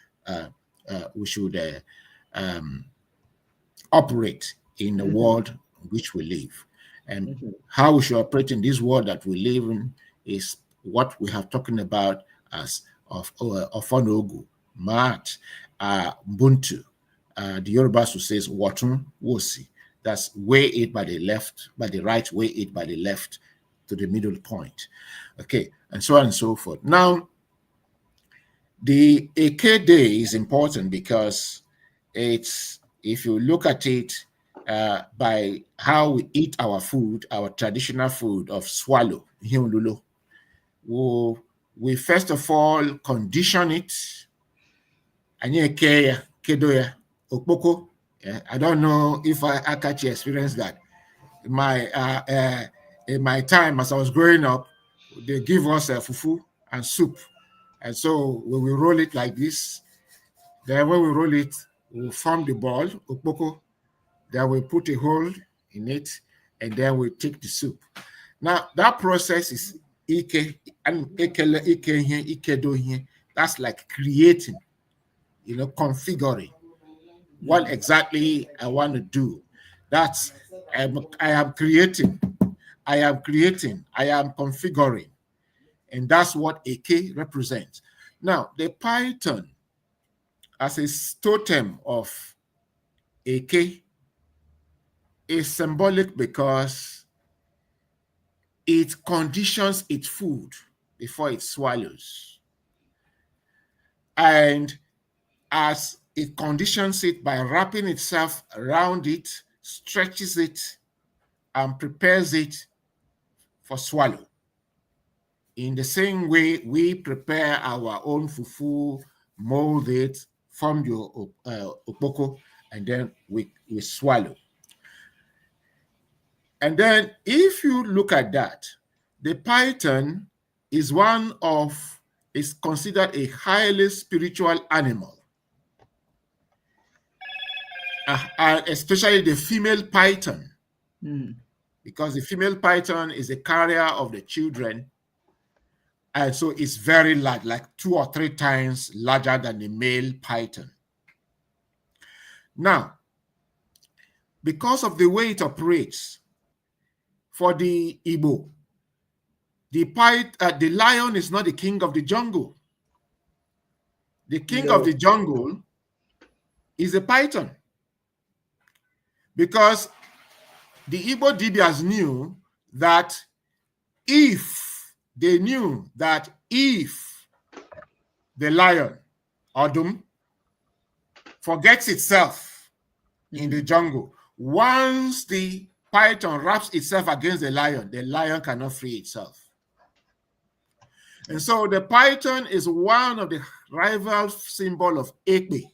operate in the world in which we live. And how we should operate in this world that we live in is what we have talking about as of Onogu, Mat, Ubuntu. The Yorubas who says Watun Wosi. That's weigh it by the left, by the right, weigh it by the left to the middle point. Okay, and so on and so forth. Now, the Eke Day is important because it's, if you look at it by how we eat our food, our traditional food of swallow, we first of all condition it. Kedoya, Okpoko. I don't know if Akachi experienced that. In my time, as I was growing up, they give us fufu and soup. And so when we roll it like this, then when we roll it, we form the ball, Okpoko. Then we put a hole in it, and then we take the soup. Now, that process is Ike, and Ike here, Ike do here. That's like creating, configuring what exactly I want to do. That's, I am creating, I am configuring. And that's what Eke represents. Now, the python as a totem of Eke is symbolic because it conditions its food before it swallows. And as it conditions it by wrapping itself around it, stretches it, and prepares it for swallow. In the same way, we prepare our own fufu, mold it, form your okpoko, and then we swallow. And then if you look at that, the python is considered a highly spiritual animal. Especially the female python, because the female python is a carrier of the children And so it's very large, like 2 or 3 times larger than the male python. Now, because of the way it operates, for the Igbo, the lion is not the king of the jungle. The king of the jungle is a python. Because the Igbo Dibias knew that if the lion, Odum, forgets itself in the jungle, once the python wraps itself against the lion cannot free itself. And so the python is one of the rival symbol of Ekpe.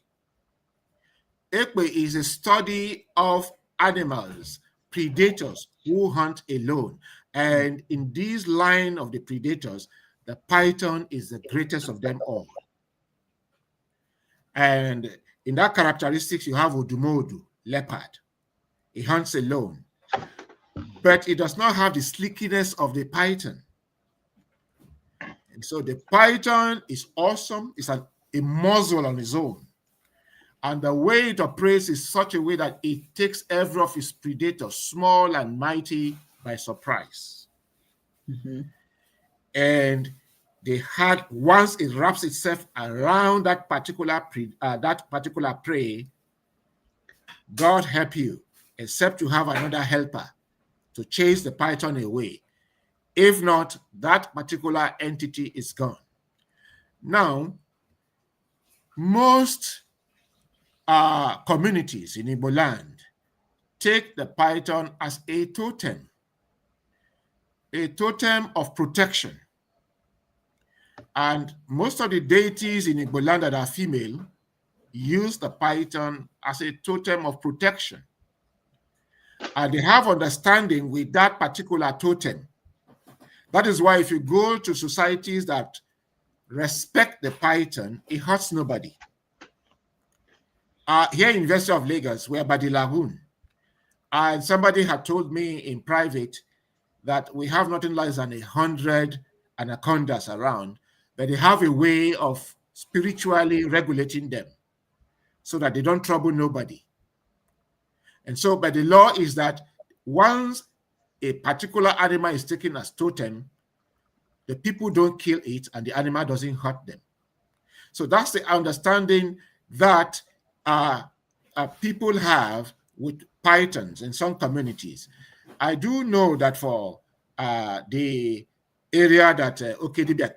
Ekpe is a study of animals, predators who hunt alone. And in this line of the predators, the python is the greatest of them all. And in that characteristics, you have Odumodu, leopard. He hunts alone. But it does not have the slickiness of the python. And so the python is awesome. It's a muzzle on its own. And the way it operates is such a way that it takes every of its predators, small and mighty, by surprise. And they had, once it wraps itself around that particular prey, God help you, except you have another helper to chase the python away. If not, that particular entity is gone. Now, most communities in Igbo land take the python as a totem of protection. And most of the deities in Igbo land that are female use the python as a totem of protection. And they have understanding with that particular totem. That is why if you go to societies that respect the python, it hurts nobody. Here in University of Lagos, we're by the lagoon, and somebody had told me in private that we have nothing less than 100 anacondas around, but they have a way of spiritually regulating them so that they don't trouble nobody. And so, but the law is that once a particular animal is taken as totem, the people don't kill it and the animal doesn't hurt them. So that's the understanding that people have with pythons in some communities. I do know that for the area that Okedibia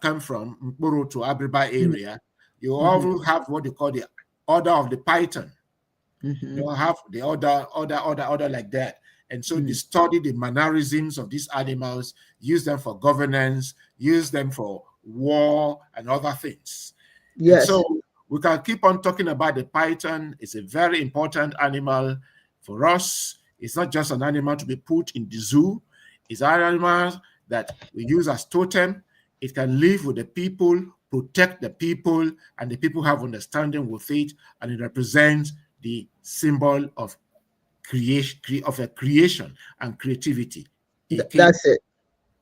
come from, Mkpuru to Abriba area, you also have what they call the Order of the Python. You have the order like that. And so they study the mannerisms of these animals, use them for governance, use them for war and other things. Yes. And so we can keep on talking about the python. It's a very important animal for us. It's not just an animal to be put in the zoo. It's an animal that we use as totem. It can live with the people, protect the people, and the people have understanding with it, and it represents the symbol of creation and creativity. That's it.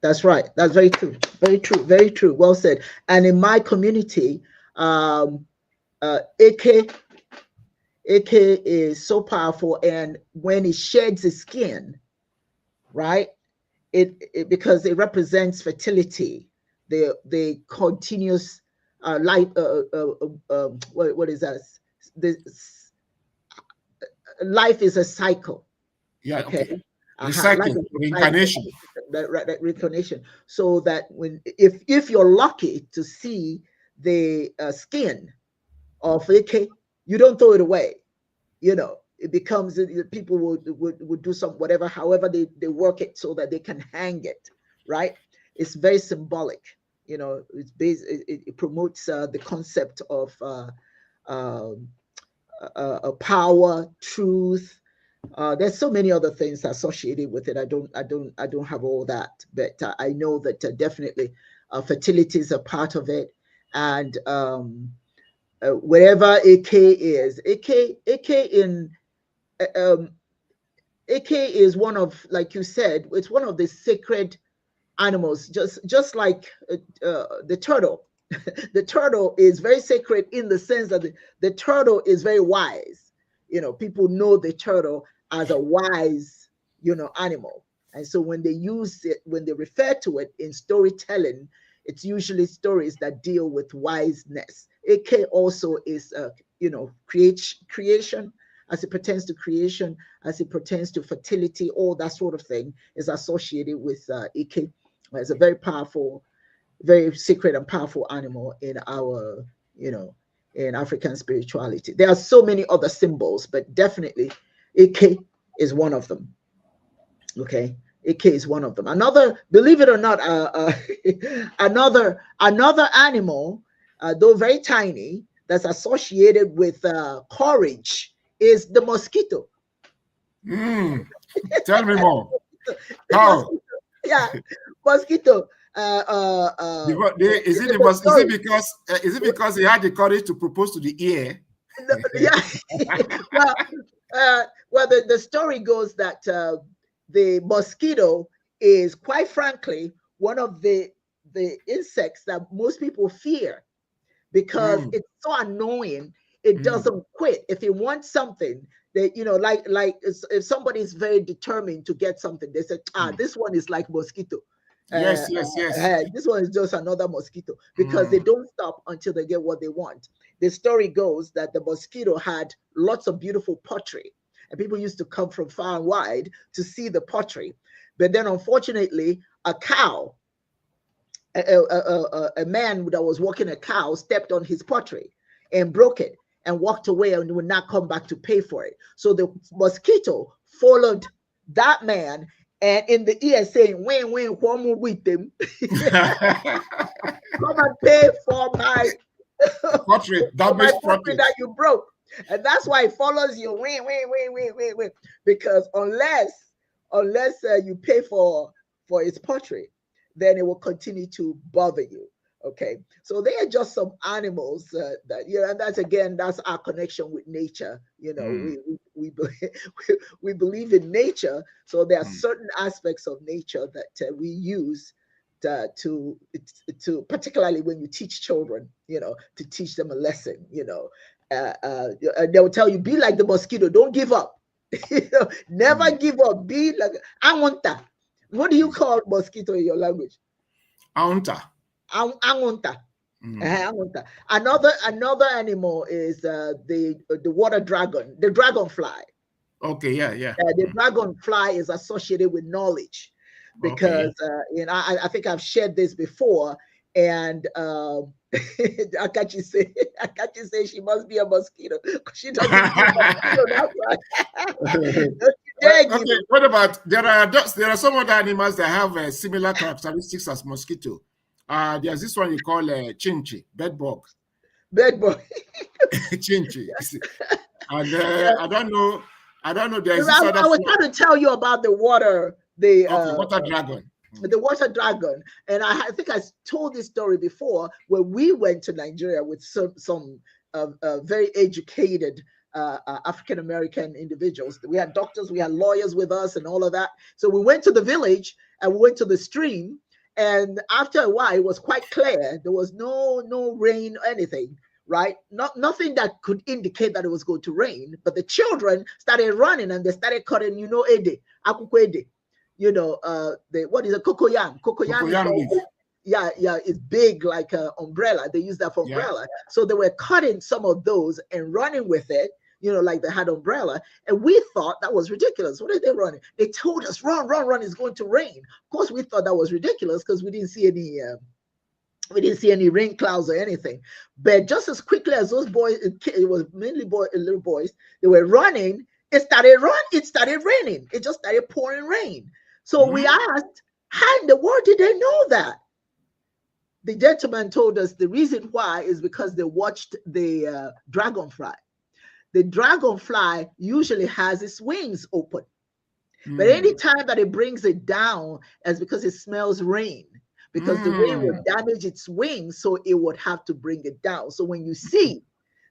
That's right. That's very true. Very true. Very true. Well said. And in my community, AK is so powerful, and when it sheds its skin, right, it because it represents fertility, the continuous life. What is that? Life is a cycle. Yeah. Okay. Recycling, reincarnation. That reincarnation. So that if you're lucky to see the skin of AK, you don't throw it away. You know, it becomes, people would do some whatever, however they work it so that they can hang it, right? It's very symbolic. You know, it's based. It promotes the concept of power, truth. There's so many other things associated with it. I don't have all that, but I know that definitely fertility is a part of it, and wherever AK is, AK is one of, like you said, it's one of the sacred animals, just like the turtle. The turtle is very sacred in the sense that the turtle is very wise. People know the turtle as a wise, animal. And so when they use it, when they refer to it in storytelling, it's usually stories that deal with wiseness. AK also is, creation, as it pertains to creation, as it pertains to fertility, all that sort of thing is associated with AK. It's a very powerful, very sacred and powerful animal in our, in African spirituality. There are so many other symbols, but definitely AK is one of them. Okay, AK is one of them. Another, believe it or not, another animal, though very tiny, that's associated with courage is the mosquito. Tell me more. How? Yeah, mosquito. Is it because he had the courage to propose to the ear? Yeah. Well, the story goes that the mosquito is, quite frankly, one of the insects that most people fear, because it's so annoying. It doesn't quit. If it wants something, they, like if somebody is very determined to get something, they say, this one is like mosquito. Yes. This one is just another mosquito, because they don't stop until they get what they want. The story goes that the mosquito had lots of beautiful pottery, and people used to come from far and wide to see the pottery. But then, unfortunately, a cow, a man that was walking a cow, stepped on his pottery and broke it and walked away and would not come back to pay for it. So the mosquito followed that man, and in the ear saying, "When, one with them, come and pay for my pottery, damaged pottery that you broke." And that's why it follows you, win, because unless you pay for its pottery, then it will continue to bother you. Okay, so they are just some animals that, and that's our connection with nature. We believe in nature, so there are certain aspects of nature that we use to particularly when you teach children, to teach them a lesson. They'll tell you, be like the mosquito, don't give up. Never give up. Be like Angunta. What do you call mosquito in your language? Aunta. Angunta. Another animal is the water dragon, the dragonfly. Okay, yeah. The dragonfly is associated with knowledge, because I think I've shared this before, and Akachi say she must be a mosquito. She doesn't give mosquito, that's right. Okay, what about there are some other animals that have similar characteristics as mosquito. There's this one you call chinchi, bedbug. Bedbug. Chinchi. And I don't know. There's this I was trying to tell you about the water, water dragon. The water dragon, and I think I told this story before, where we went to Nigeria with some very educated African American individuals. We had doctors, we had lawyers with us, and all of that. So we went to the village and we went to the stream. And after a while, it was quite clear. There was no rain or anything, right? Nothing that could indicate that it was going to rain. But the children started running and they started cutting, ede, akuko ede. What is a cocoyam? Cocoyam is, it's big like an umbrella. They use that for umbrella. So they were cutting some of those and running with it, like they had umbrella. And we thought that was ridiculous. What are they running? They told us, run, it's going to rain. Of course, we thought that was ridiculous because we didn't see any rain clouds or anything. But just as quickly as those boys, it was mainly little boys, they were running, it started raining. It just started pouring rain. So we asked, how in the world did they know that? The gentleman told us the reason why is because they watched the dragonfly. The dragonfly usually has its wings open. But anytime that it brings it down, it's because it smells rain. Because the rain would damage its wings, so it would have to bring it down. So when you see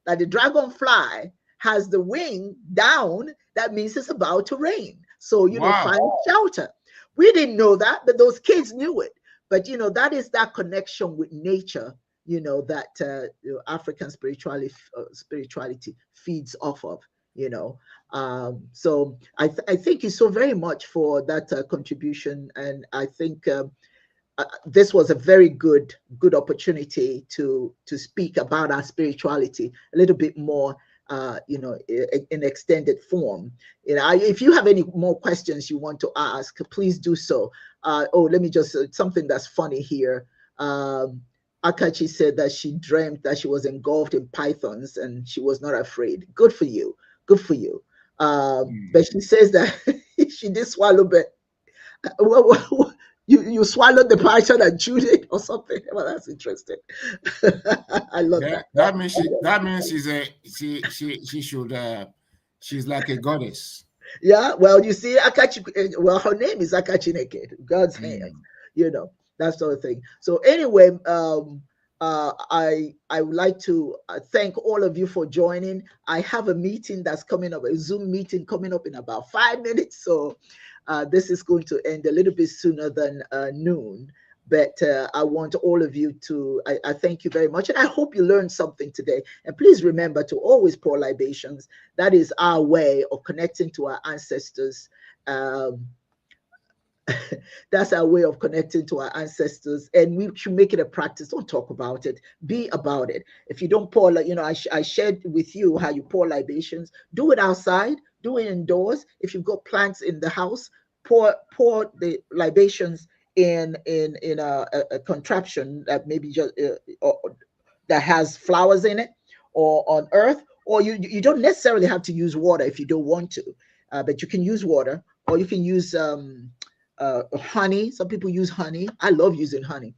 that the dragonfly has the wing down, that means it's about to rain. So, find shelter. We didn't know that, but those kids knew it. But that is that connection with nature, that African spirituality feeds off of. So I thank you so very much for that contribution, and I think this was a very good opportunity to speak about our spirituality a little bit more, in extended form. If you have any more questions you want to ask, please do so. Let me just something that's funny here. Akachi said that she dreamt that she was engulfed in pythons and she was not afraid. Good for you. Good for you. But she says that she did swallow, but you swallowed the python and chewed it or something. Well, that's interesting. I love that. That means she should she's like a goddess. Yeah, well, you see, Akachi. Well, her name is Akachi Naked, God's hand. That sort of thing. So anyway, I would like to thank all of you for joining. I have a meeting that's coming up, a Zoom meeting coming up in about 5 minutes. So this is going to end a little bit sooner than noon. But I want all of you to, I thank you very much. And I hope you learned something today. And please remember to always pour libations. That is our way of connecting to our ancestors. That's our way of connecting to our ancestors, and we should make it a practice. Don't talk about it, be about it. If you don't pour, I shared with you how you pour libations. Do it outside, do it indoors. If you've got plants in the house, pour the libations in a contraption that maybe just that has flowers in it, or on earth. Or you don't necessarily have to use water if you don't want to, but you can use water, or you can use honey. Some people use honey. I love using honey,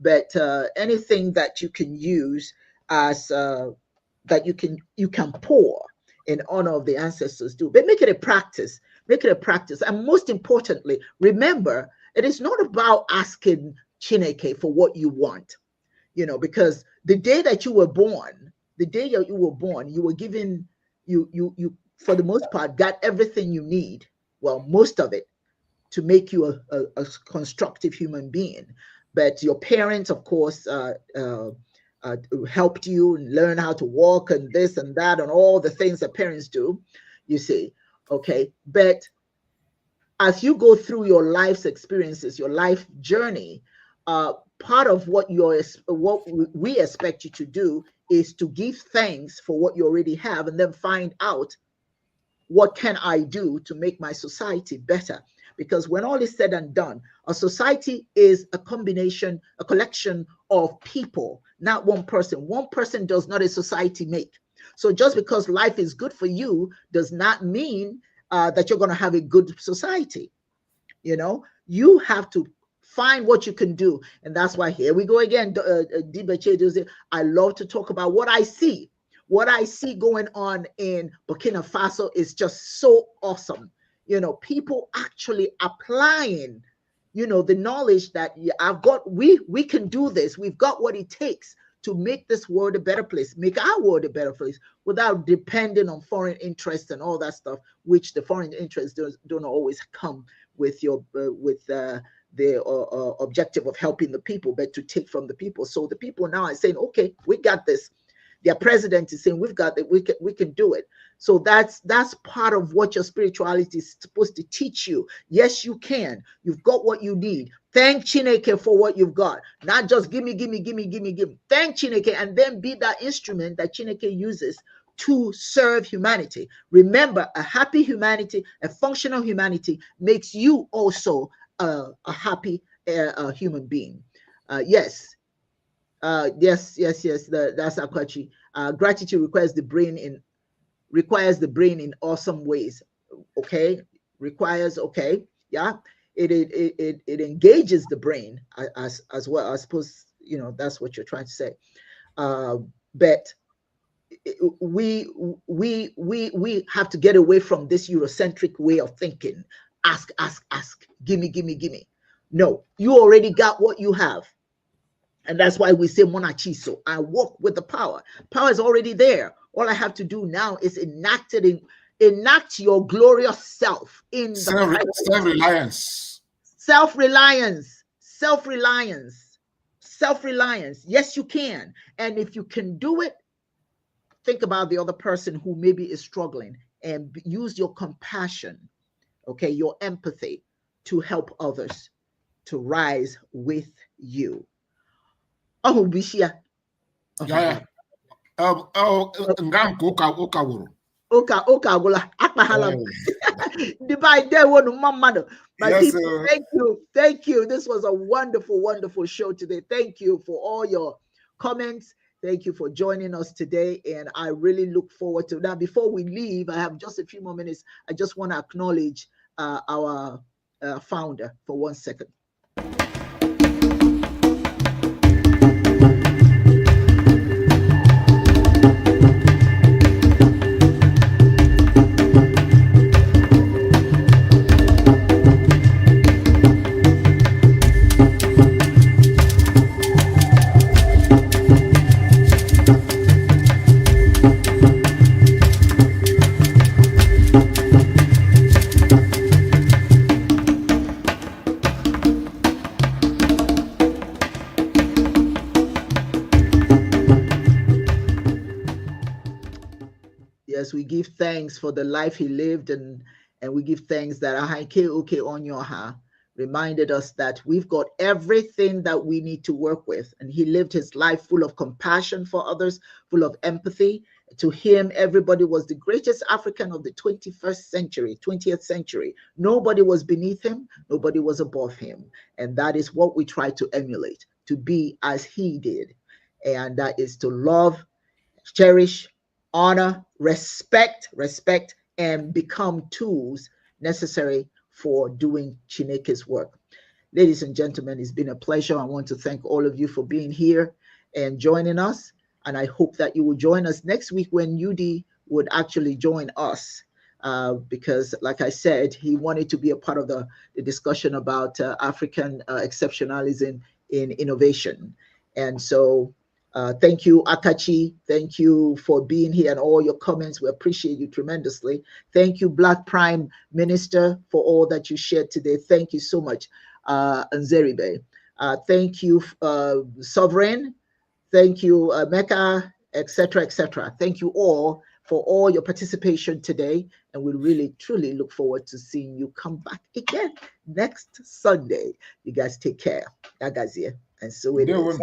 but anything that you can use as that you can pour in honor of the ancestors do. But make it a practice. Make it a practice. And most importantly, remember, it is not about asking Chineke for what you want, because the day that you were born, you were given, you for the most part got everything you need. Well, most of it, to make you a constructive human being. But your parents, of course, helped you learn how to walk and this and that and all the things that parents do, you see, okay? But as you go through your life's experiences, your life journey, part of what we expect you to do is to give thanks for what you already have, and then find out, what can I do to make my society better? Because when all is said and done, a society is a collection of people, not one person. One person does not a society make. So just because life is good for you does not mean that you're going to have a good society. You have to find what you can do. And that's why here we go again. I love to talk about what I see. What I see going on in Burkina Faso is just so awesome. People actually applying, the knowledge that I've got. We can do this. We've got what it takes to make this world a better place, make our world a better place, without depending on foreign interests and all that stuff, which the foreign interests don't always come with the objective of helping the people, but to take from the people. So the people now are saying, okay, we got this. Their president is saying, we've got it, we can do it. So that's part of what your spirituality is supposed to teach you. Yes, you can. You've got what you need. Thank Chineke for what you've got. Not just give me. Thank Chineke, and then be that instrument that Chineke uses to serve humanity. Remember, a happy humanity, a functional humanity, makes you also a happy human being. Yes. Yes. That's Akwachi. Gratitude requires the brain in awesome ways. Okay, okay. Yeah, it engages the brain as well. I suppose that's what you're trying to say. But we have to get away from this Eurocentric way of thinking. Ask. Gimme. No, you already got what you have. And that's why we say monachiso. I walk with the power. Power is already there. All I have to do now is enact your glorious self in self-reliance. Self-reliance. self-reliance. Self-reliance. Yes, you can. And if you can do it, think about the other person who maybe is struggling and use your compassion, okay, your empathy to help others to rise with you. Oh, Bishia. Yeah. Ngam uka wuru. Oka gula akpahala. Divide there one mama. My Yes, people, thank you. This was a wonderful, wonderful show today. Thank you for all your comments. Thank you for joining us today, and I really look forward to that. Before we leave, I have just a few more minutes. I just want to acknowledge our founder for 1 second. Yes, we give thanks for the life he lived, and we give thanks that Ahaike Uke Onyoha reminded us that we've got everything that we need to work with. And he lived his life full of compassion for others, full of empathy. To him, everybody was the greatest African of the 21st century, 20th century. Nobody was beneath him. Nobody was above him. And that is what we try to emulate, to be as he did. And that is to love, cherish, honor, respect, and become tools necessary for doing Chineke's work. Ladies and gentlemen, it's been a pleasure. I want to thank all of you for being here and joining us. And I hope that you will join us next week when UD would actually join us. Because like I said, he wanted to be a part of the discussion about African exceptionalism in innovation. And so thank you, Akachi. Thank you for being here and all your comments. We appreciate you tremendously. Thank you, Black Prime Minister, for all that you shared today. Thank you so much, Nzeribe. Thank you, Sovereign. Thank you, Mecca, etc., etc. Thank you all for all your participation today. And we really, truly look forward to seeing you come back again next Sunday. You guys take care. And so it is.